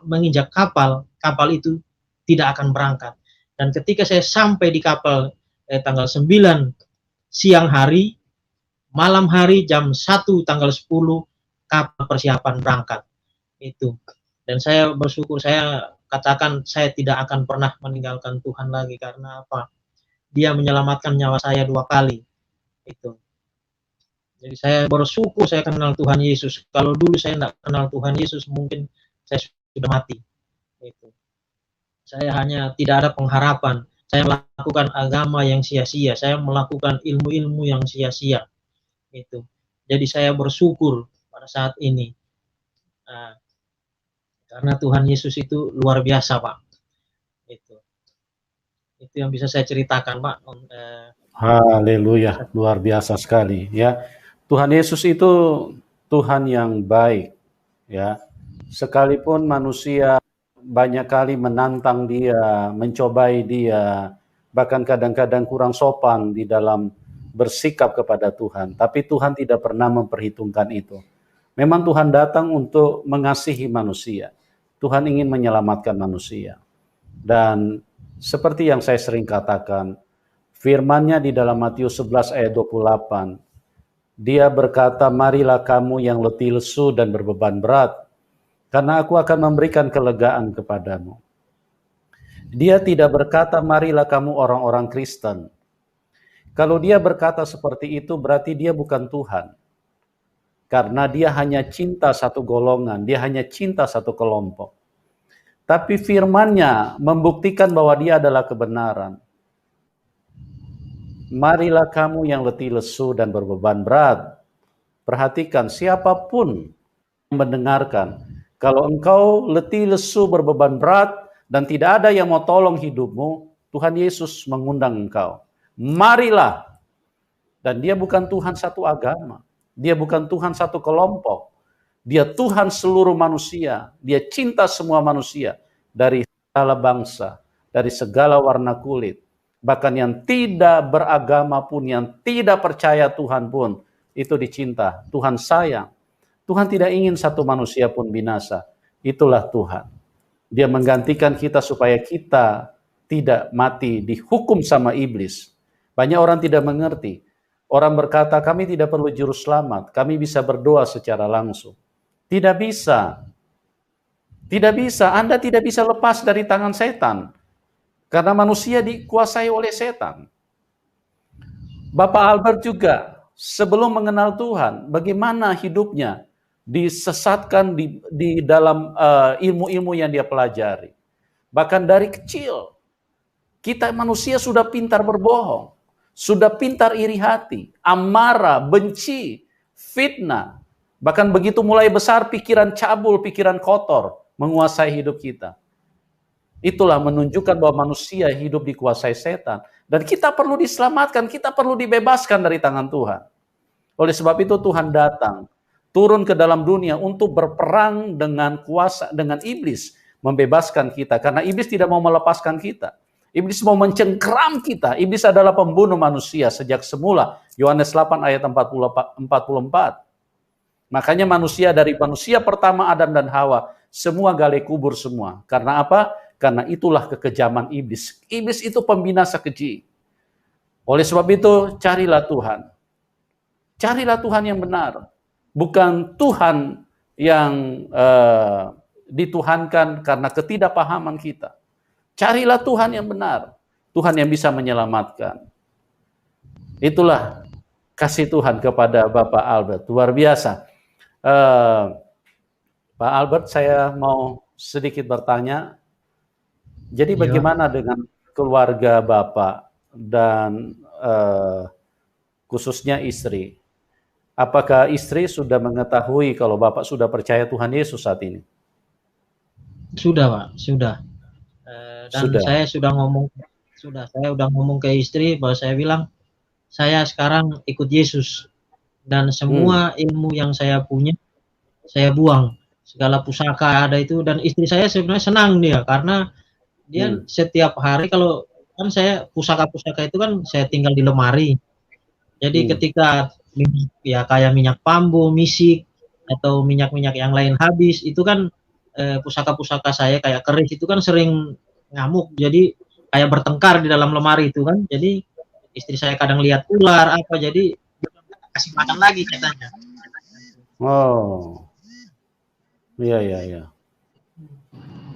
menginjak kapal itu tidak akan berangkat. Dan ketika saya sampai di kapal tanggal 9 siang hari, malam hari jam 1 tanggal 10 kapal persiapan berangkat. Itu. Dan saya bersyukur, saya katakan saya tidak akan pernah meninggalkan Tuhan lagi. Karena apa? Dia menyelamatkan nyawa saya 2 kali. Itu. Jadi saya bersyukur saya kenal Tuhan Yesus. Kalau dulu saya tidak kenal Tuhan Yesus, mungkin saya sudah mati. Itu. Saya hanya tidak ada pengharapan. Saya melakukan agama yang sia-sia. Saya melakukan ilmu-ilmu yang sia-sia. Itu. Jadi saya bersyukur pada saat ini. Karena Tuhan Yesus itu luar biasa, Pak. Itu yang bisa saya ceritakan, Pak. Haleluya, luar biasa sekali ya. Tuhan Yesus itu Tuhan yang baik ya. Sekalipun manusia banyak kali menantang dia, mencobai dia, bahkan kadang-kadang kurang sopan di dalam bersikap kepada Tuhan, tapi Tuhan tidak pernah memperhitungkan itu. Memang Tuhan datang untuk mengasihi manusia. Tuhan ingin menyelamatkan manusia. Dan seperti yang saya sering katakan, firman-Nya di dalam Matius 11 ayat 28, Dia berkata, marilah kamu yang letih lesu dan berbeban berat, karena aku akan memberikan kelegaan kepadamu. Dia tidak berkata, marilah kamu orang-orang Kristen. Kalau dia berkata seperti itu, berarti dia bukan Tuhan. Karena dia hanya cinta satu golongan, dia hanya cinta satu kelompok. Tapi firman-Nya membuktikan bahwa dia adalah kebenaran. Marilah kamu yang letih lesu dan berbeban berat. Perhatikan, siapapun mendengarkan. Kalau engkau letih, lesu, berbeban berat, dan tidak ada yang mau tolong hidupmu, Tuhan Yesus mengundang engkau. Marilah. Dan dia bukan Tuhan satu agama. Dia bukan Tuhan satu kelompok. Dia Tuhan seluruh manusia. Dia cinta semua manusia. Dari segala bangsa, dari segala warna kulit. Bahkan yang tidak beragama pun, yang tidak percaya Tuhan pun, itu dicinta. Tuhan sayang. Tuhan tidak ingin satu manusia pun binasa. Itulah Tuhan. Dia menggantikan kita supaya kita tidak mati dihukum sama iblis. Banyak orang tidak mengerti. Orang berkata, kami tidak perlu juru selamat. Kami bisa berdoa secara langsung. Tidak bisa. Tidak bisa. Anda tidak bisa lepas dari tangan setan. Karena manusia dikuasai oleh setan. Bapak Albert juga sebelum mengenal Tuhan, bagaimana hidupnya disesatkan di dalam ilmu-ilmu yang dia pelajari. Bahkan dari kecil, kita manusia sudah pintar berbohong, sudah pintar iri hati, amarah, benci, fitnah. Bahkan begitu mulai besar, pikiran cabul, pikiran kotor menguasai hidup kita. Itulah menunjukkan bahwa manusia hidup dikuasai setan. Dan kita perlu diselamatkan, kita perlu dibebaskan dari tangan Tuhan. Oleh sebab itu Tuhan datang, turun ke dalam dunia untuk berperang dengan kuasa, dengan iblis, membebaskan kita. Karena iblis tidak mau melepaskan kita. Iblis mau mencengkeram kita. Iblis adalah pembunuh manusia sejak semula. Yohanes 8 ayat 44. Makanya manusia dari manusia pertama Adam dan Hawa, semua gali kubur semua. Karena apa? Karena itulah kekejaman iblis. Iblis itu pembinasa keji. Oleh sebab itu, carilah Tuhan. Carilah Tuhan yang benar. Bukan Tuhan yang dituhankan karena ketidakpahaman kita. Carilah Tuhan yang benar. Tuhan yang bisa menyelamatkan. Itulah kasih Tuhan kepada Bapak Albert. Luar biasa. Pak Albert, saya mau sedikit bertanya. Jadi bagaimana dengan keluarga Bapak dan khususnya istri? Apakah istri sudah mengetahui kalau Bapak sudah percaya Tuhan Yesus saat ini? Sudah, Pak, sudah. Dan Sudah. saya saya udah ngomong ke istri bahwa saya bilang, saya sekarang ikut Yesus. Dan semua ilmu yang saya punya, saya buang. Segala pusaka ada itu, dan istri saya sebenarnya senang dia, karena dia setiap hari, kalau kan saya pusaka-pusaka itu kan saya tinggal di lemari. Jadi ketika ya kayak minyak bambu, misik, atau minyak-minyak yang lain habis, itu kan pusaka-pusaka saya kayak keris itu kan sering ngamuk. Jadi kayak bertengkar di dalam lemari itu kan. Jadi istri saya kadang lihat ular apa, jadi kasih makan lagi katanya. Oh. Iya.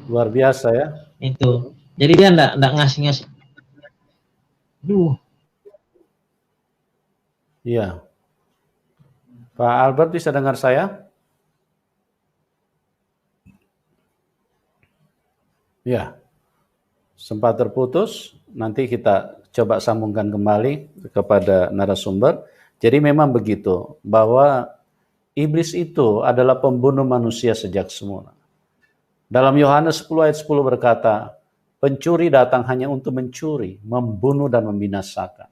Luar biasa ya. Itu. Jadi dia enggak ngasih. Iya. Pak Albert bisa dengar saya? Ya. Sempat terputus, nanti kita coba sambungkan kembali kepada narasumber. Jadi memang begitu, bahwa iblis itu adalah pembunuh manusia sejak semula. Dalam Yohanes 10 ayat 10 berkata, pencuri datang hanya untuk mencuri, membunuh dan membinasakan.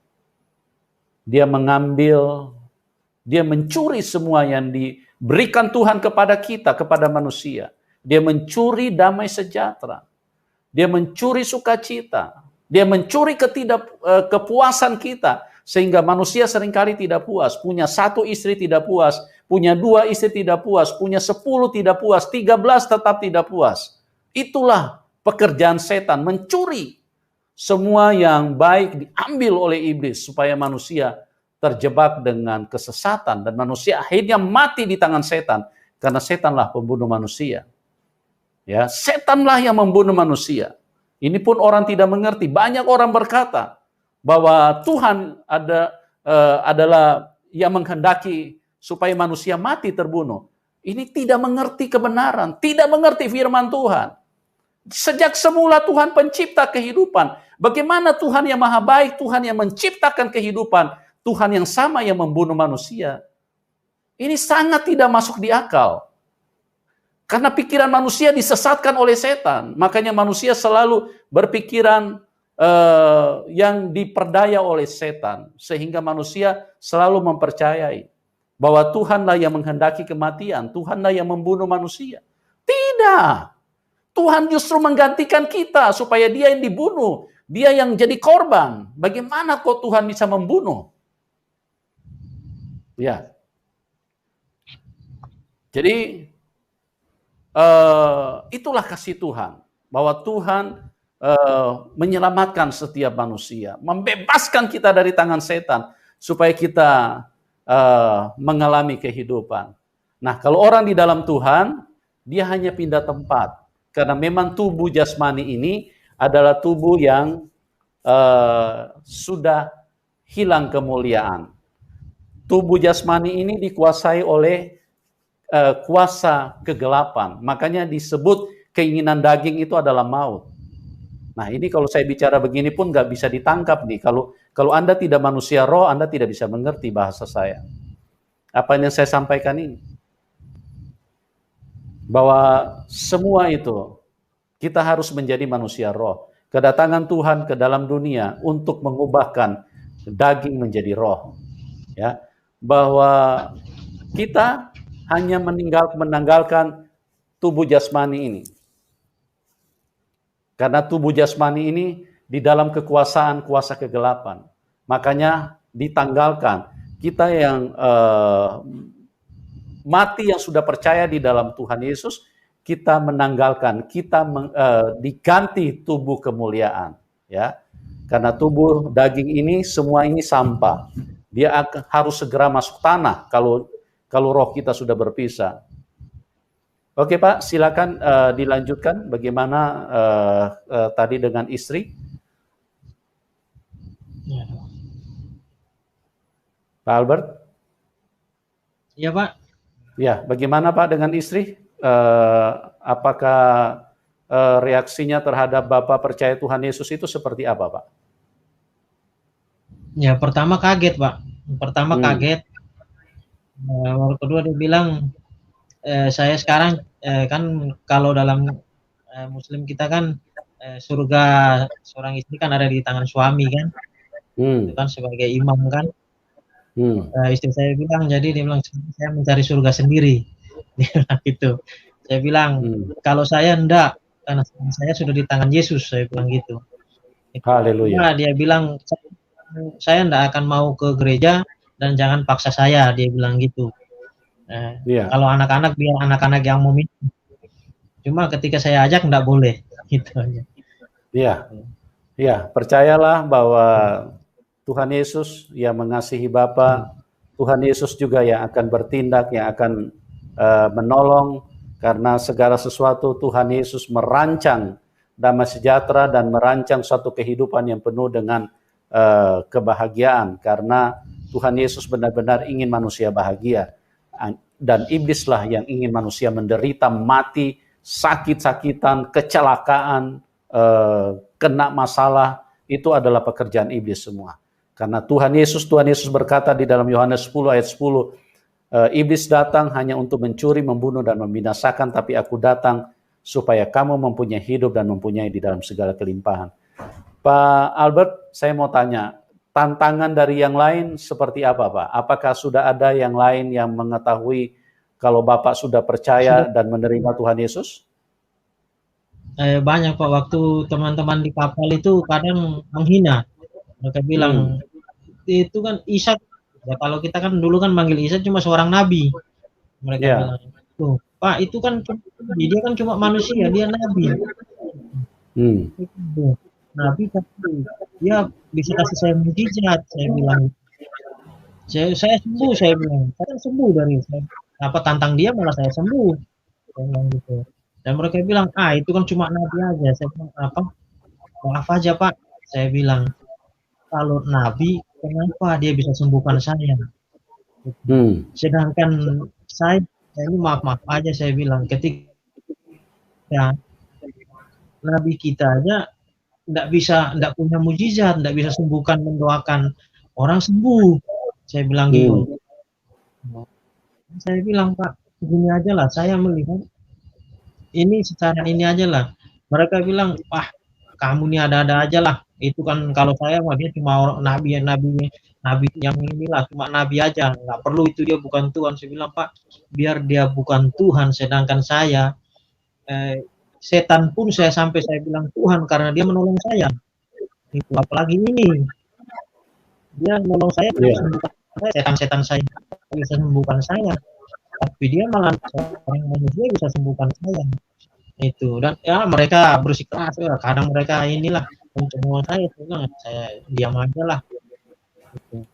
Dia mengambil, dia mencuri semua yang diberikan Tuhan kepada kita, kepada manusia. Dia mencuri damai sejahtera. Dia mencuri sukacita. Dia mencuri kepuasan kita. Sehingga manusia seringkali tidak puas. Punya 1 istri tidak puas. Punya 2 istri tidak puas. Punya 10 tidak puas. 13 tetap tidak puas. Itulah pekerjaan setan. Mencuri semua yang baik diambil oleh iblis. Supaya manusia terjebak dengan kesesatan. Dan manusia akhirnya mati di tangan setan. Karena setanlah pembunuh manusia. Ya, setanlah yang membunuh manusia. Ini pun orang tidak mengerti. Banyak orang berkata bahwa Tuhan adalah yang menghendaki supaya manusia mati terbunuh. Ini tidak mengerti kebenaran, tidak mengerti firman Tuhan. Sejak semula Tuhan pencipta kehidupan. Bagaimana Tuhan yang maha baik, Tuhan yang menciptakan kehidupan, Tuhan yang sama yang membunuh manusia. Ini sangat tidak masuk di akal. Karena pikiran manusia disesatkan oleh setan. Makanya manusia selalu berpikiran yang diperdaya oleh setan. Sehingga manusia selalu mempercayai bahwa Tuhanlah yang menghendaki kematian. Tuhanlah yang membunuh manusia. Tidak. Tuhan justru menggantikan kita supaya dia yang dibunuh. Dia yang jadi korban. Bagaimana kok Tuhan bisa membunuh? Ya. Jadi itulah kasih Tuhan. Bahwa Tuhan menyelamatkan setiap manusia. Membebaskan kita dari tangan setan. Supaya kita mengalami kehidupan. Nah, kalau orang di dalam Tuhan, dia hanya pindah tempat. Karena memang tubuh jasmani ini adalah tubuh yang sudah hilang kemuliaan. Tubuh jasmani ini dikuasai oleh kuasa kegelapan. Makanya disebut keinginan daging itu adalah maut. Nah, ini kalau saya bicara begini pun nggak bisa ditangkap nih. Kalau Anda tidak manusia roh, Anda tidak bisa mengerti bahasa saya. Apa yang saya sampaikan ini? Bahwa semua itu kita harus menjadi manusia roh. Kedatangan Tuhan ke dalam dunia untuk mengubahkan daging menjadi roh. Ya, bahwa kita hanya menanggalkan tubuh jasmani ini. Karena tubuh jasmani ini di dalam kekuasaan kuasa kegelapan. Makanya ditanggalkan. Kita yang mati yang sudah percaya di dalam Tuhan Yesus, kita menanggalkan, kita diganti tubuh kemuliaan, ya. Karena tubuh daging ini semua ini sampah. Dia harus segera masuk tanah kalau roh kita sudah berpisah. Oke Pak, silakan dilanjutkan bagaimana tadi dengan istri. Ya. Pak Albert? Iya Pak. Ya, bagaimana Pak dengan istri? Apakah reaksinya terhadap Bapak percaya Tuhan Yesus itu seperti apa, Pak? Ya, pertama kaget, Pak. Pertama kaget. Lalu kedua dia bilang, saya sekarang kan kalau dalam Muslim kita kan surga seorang istri kan ada di tangan suami kan, itu kan sebagai imam kan. Istri saya bilang, jadi dia bilang saya mencari surga sendiri. Dia bilang gitu. Saya bilang kalau saya enggak, karena saya sudah di tangan Yesus. Saya bilang gitu. Haleluya. Dia bilang saya enggak akan mau ke gereja dan jangan paksa saya. Dia bilang gitu. Kalau anak-anak biar anak-anak yang mau minum. Cuma ketika saya ajak enggak boleh. Gitu aja. Iya, percayalah bahwa Tuhan Yesus yang mengasihi Bapa, Tuhan Yesus juga yang akan bertindak, yang akan menolong, karena segala sesuatu Tuhan Yesus merancang damai sejahtera dan merancang suatu kehidupan yang penuh dengan kebahagiaan, karena Tuhan Yesus benar-benar ingin manusia bahagia, dan iblislah yang ingin manusia menderita, mati, sakit-sakitan, kecelakaan, kena masalah. Itu adalah pekerjaan iblis semua. Karena Tuhan Yesus berkata di dalam Yohanes 10 ayat 10, iblis datang hanya untuk mencuri, membunuh, dan membinasakan, tapi aku datang supaya kamu mempunyai hidup dan mempunyai di dalam segala kelimpahan. Pak Albert, saya mau tanya, tantangan dari yang lain seperti apa, Pak? Apakah sudah ada yang lain yang mengetahui kalau Bapak sudah percaya dan menerima Tuhan Yesus? Banyak Pak, waktu teman-teman di kapal itu kadang menghina. Mereka bilang, itu kan Isa, ya kalau kita kan dulu kan manggil Isa cuma seorang nabi. Mereka bilang, tuh Pak itu kan dia kan cuma manusia, dia nabi. Nabi tapi dia bisa kasih saya mujizat. Saya bilang, saya sembuh, saya bilang, saya sembuh dari apa tantang dia malah saya sembuh. Saya bilang gitu. Dan mereka bilang, itu kan cuma nabi aja. Saya bilang, apa? Maaf aja Pak, saya bilang, kalau nabi, kenapa dia bisa sembuhkan saya? Sedangkan saya ini maaf aja saya bilang, ketika nabi kita aja tidak punya mujizat, tidak bisa sembuhkan, mendoakan orang sembuh. Saya bilang gitu. Saya bilang Pak, begini aja lah, saya melihat ini secara ini aja lah. Mereka bilang, wah kamu nih ada-ada aja lah. Itu kan kalau saya mah dia cuma orang nabi nabi yang inilah cuma nabi aja, nggak perlu itu dia bukan Tuhan. Saya bilang Pak, biar dia bukan Tuhan, sedangkan saya setan pun saya bilang Tuhan karena dia menolong saya. Itu apalagi ini dia menolong saya bisa Iya. sembuhkan saya, setan-setan saya bisa sembuhkan saya, tapi dia malah orang manusia bisa sembuhkan saya. Itu dan ya mereka bersikeras ya, kadang mereka inilah mencemooh saya diam aja lah gitu.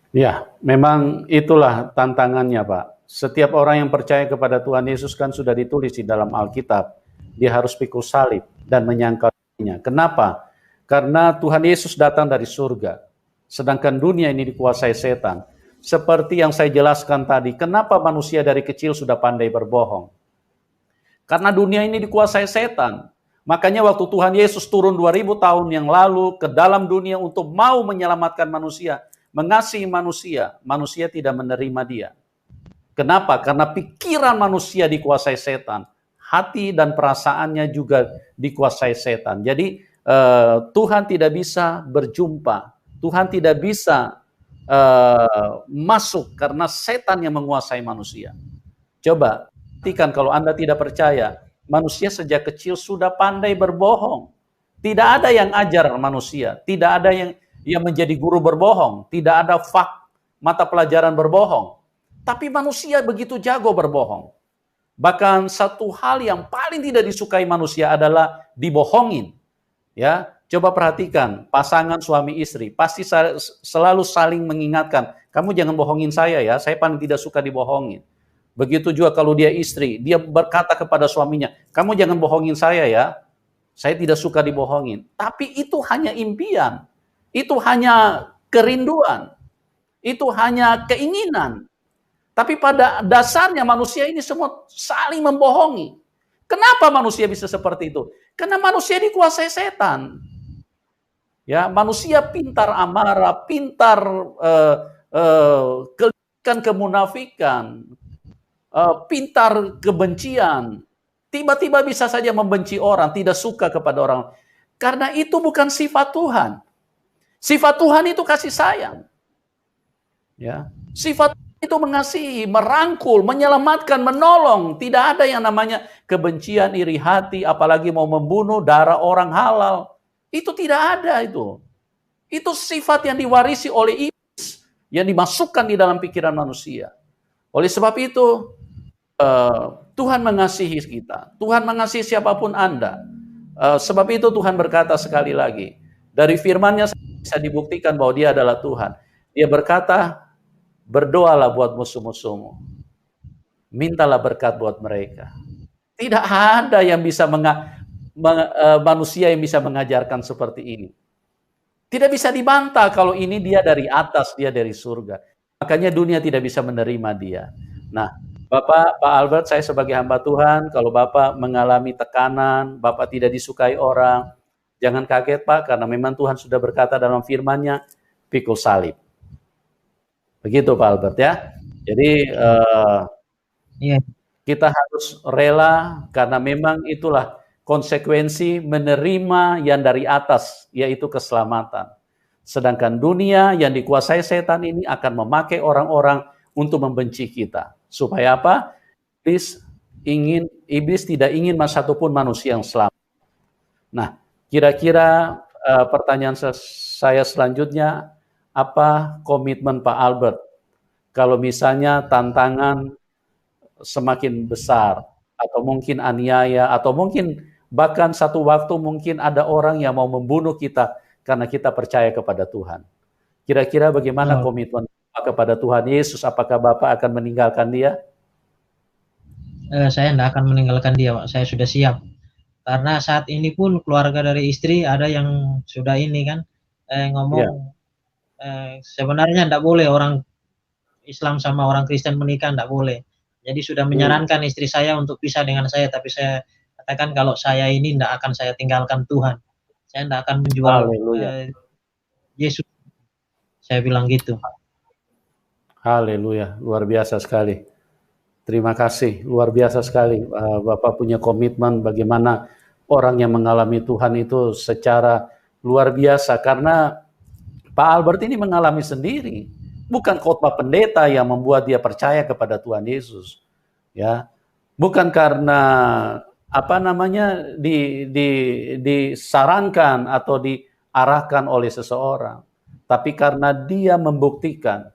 Ya, memang itulah tantangannya, Pak. Setiap orang yang percaya kepada Tuhan Yesus kan sudah ditulis di dalam Alkitab. Dia harus pikul salib dan menyangkalnya. Kenapa? Karena Tuhan Yesus datang dari surga. Sedangkan dunia ini dikuasai setan. Seperti yang saya jelaskan tadi, kenapa manusia dari kecil sudah pandai berbohong? Karena dunia ini dikuasai setan. Makanya waktu Tuhan Yesus turun 2000 tahun yang lalu ke dalam dunia untuk mau menyelamatkan manusia, mengasihi manusia, manusia tidak menerima dia. Kenapa? Karena pikiran manusia dikuasai setan. Hati dan perasaannya juga dikuasai setan. Jadi Tuhan tidak bisa berjumpa. Tuhan tidak bisa masuk karena setan yang menguasai manusia. Coba perhatikan kalau Anda tidak percaya, manusia sejak kecil sudah pandai berbohong. Tidak ada yang ajar manusia, tidak ada yang menjadi guru berbohong, tidak ada mata pelajaran berbohong. Tapi manusia begitu jago berbohong. Bahkan satu hal yang paling tidak disukai manusia adalah dibohongin. Ya, coba perhatikan pasangan suami istri pasti selalu saling mengingatkan, kamu jangan bohongin saya ya, saya paling tidak suka dibohongin. Begitu juga kalau dia istri, dia berkata kepada suaminya, kamu jangan bohongin saya ya, saya tidak suka dibohongin. Tapi itu hanya impian, itu hanya kerinduan, itu hanya keinginan. Tapi pada dasarnya manusia ini semua saling membohongi. Kenapa manusia bisa seperti itu? Karena manusia dikuasai setan. Ya, manusia pintar amarah, pintar kemunafikan, pintar kebencian. Tiba-tiba bisa saja membenci orang, tidak suka kepada orang. Karena itu bukan sifat Tuhan. Sifat Tuhan itu kasih sayang. Ya, sifat itu mengasihi, merangkul, menyelamatkan, menolong. Tidak ada yang namanya kebencian, iri hati, apalagi mau membunuh, darah orang halal. Itu tidak ada itu. Itu sifat yang diwarisi oleh iblis, yang dimasukkan di dalam pikiran manusia. Oleh sebab itu, Tuhan mengasihi kita. Tuhan mengasihi siapapun Anda. Sebab itu Tuhan berkata sekali lagi, dari firman-Nya bisa dibuktikan bahwa Dia adalah Tuhan. Dia berkata, berdoalah buat musuh-musuhmu. Mintalah berkat buat mereka. Tidak ada yang bisa manusia yang bisa mengajarkan seperti ini. Tidak bisa dibantah kalau ini dia dari atas, dia dari surga. Makanya dunia tidak bisa menerima dia. Nah, Pak Albert, saya sebagai hamba Tuhan, kalau Bapak mengalami tekanan, Bapak tidak disukai orang, jangan kaget Pak, karena memang Tuhan sudah berkata dalam firman-Nya, pikul salib. Begitu Pak Albert ya. Jadi kita harus rela karena memang itulah konsekuensi menerima yang dari atas, yaitu keselamatan. Sedangkan dunia yang dikuasai setan ini akan memakai orang-orang untuk membenci kita. Supaya apa? Iblis tidak ingin satupun manusia yang selamat. Nah, kira-kira pertanyaan saya selanjutnya, apa komitmen Pak Albert kalau misalnya tantangan semakin besar, atau mungkin aniaya, atau mungkin bahkan satu waktu mungkin ada orang yang mau membunuh kita karena kita percaya kepada Tuhan. Kira-kira bagaimana komitmen Bapak kepada Tuhan Yesus? Apakah Bapak akan meninggalkan dia? Saya tidak akan meninggalkan dia, Pak. Saya sudah siap. Karena saat ini pun keluarga dari istri ada yang sudah ini kan ngomong sebenarnya tidak boleh orang Islam sama orang Kristen menikah, tidak boleh. Jadi sudah menyarankan istri saya untuk pisah dengan saya, tapi saya katakan kalau saya ini tidak akan saya tinggalkan Tuhan. Saya tidak akan menjual Yesus. Saya bilang gitu. Haleluya, luar biasa sekali. Terima kasih, luar biasa sekali. Bapak punya komitmen bagaimana orang yang mengalami Tuhan itu secara luar biasa. Karena Pak Albert ini mengalami sendiri. Bukan khotbah pendeta yang membuat dia percaya kepada Tuhan Yesus. Ya, bukan karena disarankan atau diarahkan oleh seseorang, tapi karena dia membuktikan,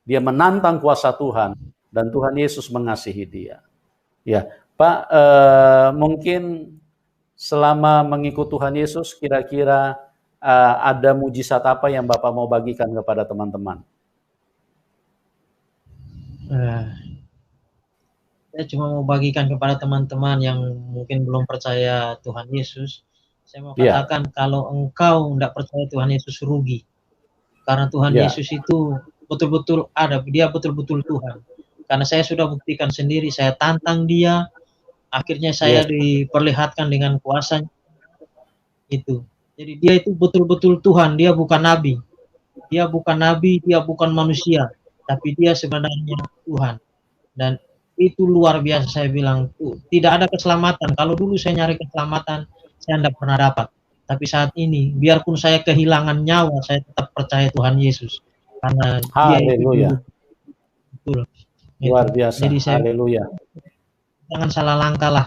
dia menantang kuasa Tuhan, dan Tuhan Yesus mengasihi dia. Ya, Pak, mungkin selama mengikut Tuhan Yesus, kira-kira ada mujizat apa yang Bapak mau bagikan kepada teman-teman? Saya cuma mau bagikan kepada teman-teman yang mungkin belum percaya Tuhan Yesus. Saya mau katakan kalau engkau tidak percaya Tuhan Yesus rugi. Karena Tuhan Yesus itu betul-betul ada, dia betul-betul Tuhan. Karena saya sudah buktikan sendiri, saya tantang dia, akhirnya saya diperlihatkan dengan kuasanya itu. Jadi dia itu betul-betul Tuhan, dia bukan nabi. Dia bukan nabi, dia bukan manusia, tapi dia sebenarnya Tuhan. Dan itu luar biasa, saya bilang, tidak ada keselamatan. Kalau dulu saya nyari keselamatan, saya tidak pernah dapat. Tapi saat ini, biarpun saya kehilangan nyawa, saya tetap percaya Tuhan Yesus. Karena dia itu betul. Luar biasa. Jadi saya, jangan salah langkah lah.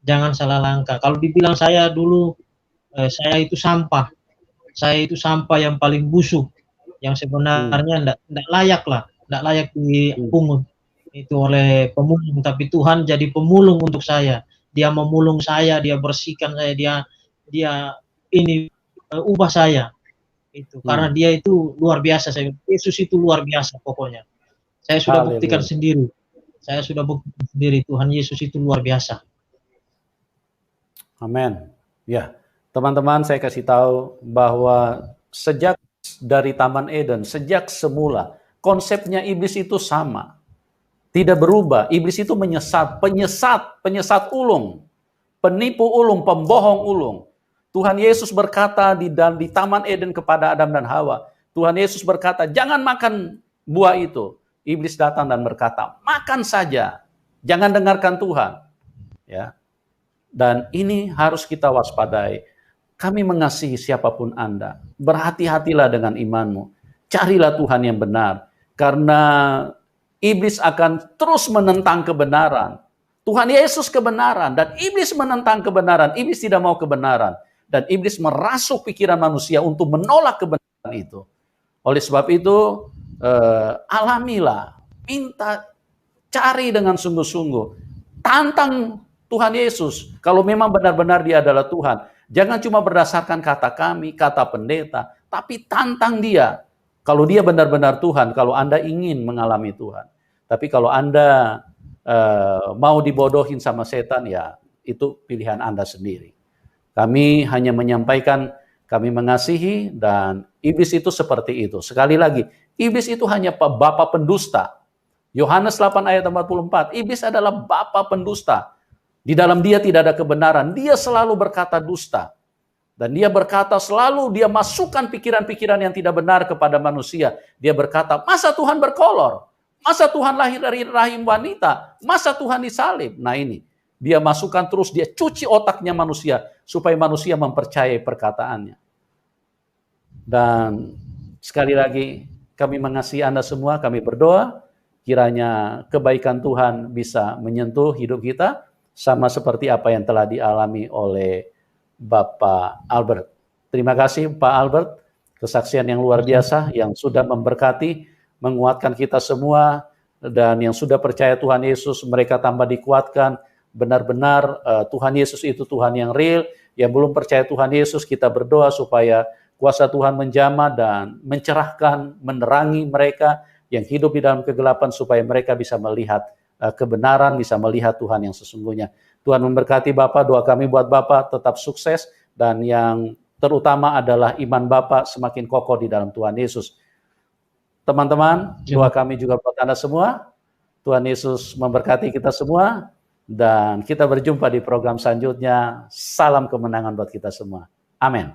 Jangan salah langkah. Kalau dibilang saya dulu, saya itu sampah. Saya itu sampah yang paling busuk. Yang sebenarnya tidak layak lah. Tidak layak dipungut itu oleh pemulung. Tapi Tuhan jadi pemulung untuk saya. Dia memulung saya, dia bersihkan saya, dia ini ubah saya. Itu karena dia itu luar biasa. Yesus itu luar biasa pokoknya. Saya sudah buktikan sendiri. Saya sudah buktikan sendiri Tuhan Yesus itu luar biasa. Amin. Ya, teman-teman, saya kasih tahu bahwa sejak dari Taman Eden, sejak semula, konsepnya iblis itu sama. Tidak berubah. Iblis itu penyesat ulung, penipu ulung, pembohong ulung. Tuhan Yesus berkata di Taman Eden kepada Adam dan Hawa. Tuhan Yesus berkata, jangan makan buah itu. Iblis datang dan berkata, makan saja, jangan dengarkan Tuhan. Ya, dan ini harus kita waspadai. Kami mengasihi siapapun Anda. Berhati-hatilah dengan imanmu. Carilah Tuhan yang benar. Karena iblis akan terus menentang kebenaran. Tuhan Yesus kebenaran, dan iblis menentang kebenaran. Iblis tidak mau kebenaran. Dan iblis merasuk pikiran manusia untuk menolak kebenaran itu. Oleh sebab itu, alamilah, minta, cari dengan sungguh-sungguh, tantang Tuhan Yesus. Kalau memang benar-benar dia adalah Tuhan, jangan cuma berdasarkan kata kami, kata pendeta, tapi tantang dia. Kalau dia benar-benar Tuhan, kalau Anda ingin mengalami Tuhan. Tapi kalau Anda mau dibodohin sama setan, ya itu pilihan Anda sendiri. Kami hanya menyampaikan, kami mengasihi, dan iblis itu seperti itu. Sekali lagi, iblis itu hanya bapa pendusta. Yohanes 8 ayat 44, iblis adalah bapa pendusta. Di dalam dia tidak ada kebenaran. Dia selalu berkata dusta. Dan dia berkata selalu, dia masukkan pikiran-pikiran yang tidak benar kepada manusia. Dia berkata, masa Tuhan berkolor? Masa Tuhan lahir dari rahim wanita? Masa Tuhan disalib? Nah ini, dia masukkan terus, dia cuci otaknya manusia, supaya manusia mempercayai perkataannya. Dan sekali lagi, kami mengasihi Anda semua, kami berdoa, kiranya kebaikan Tuhan bisa menyentuh hidup kita, sama seperti apa yang telah dialami oleh Bapak Albert. Terima kasih Pak Albert, kesaksian yang luar biasa, yang sudah memberkati, menguatkan kita semua, dan yang sudah percaya Tuhan Yesus, mereka tambah dikuatkan. Benar-benar Tuhan Yesus itu Tuhan yang real. Yang belum percaya Tuhan Yesus, kita berdoa supaya kuasa Tuhan menjamah dan mencerahkan, menerangi mereka yang hidup di dalam kegelapan, supaya mereka bisa melihat kebenaran, bisa melihat Tuhan yang sesungguhnya. Tuhan memberkati Bapak, doa kami buat Bapak tetap sukses, dan yang terutama adalah iman Bapak semakin kokoh di dalam Tuhan Yesus. Teman-teman, doa kami juga buat Anda semua. Tuhan Yesus memberkati kita semua, dan kita berjumpa di program selanjutnya. Salam kemenangan buat kita semua. Amin.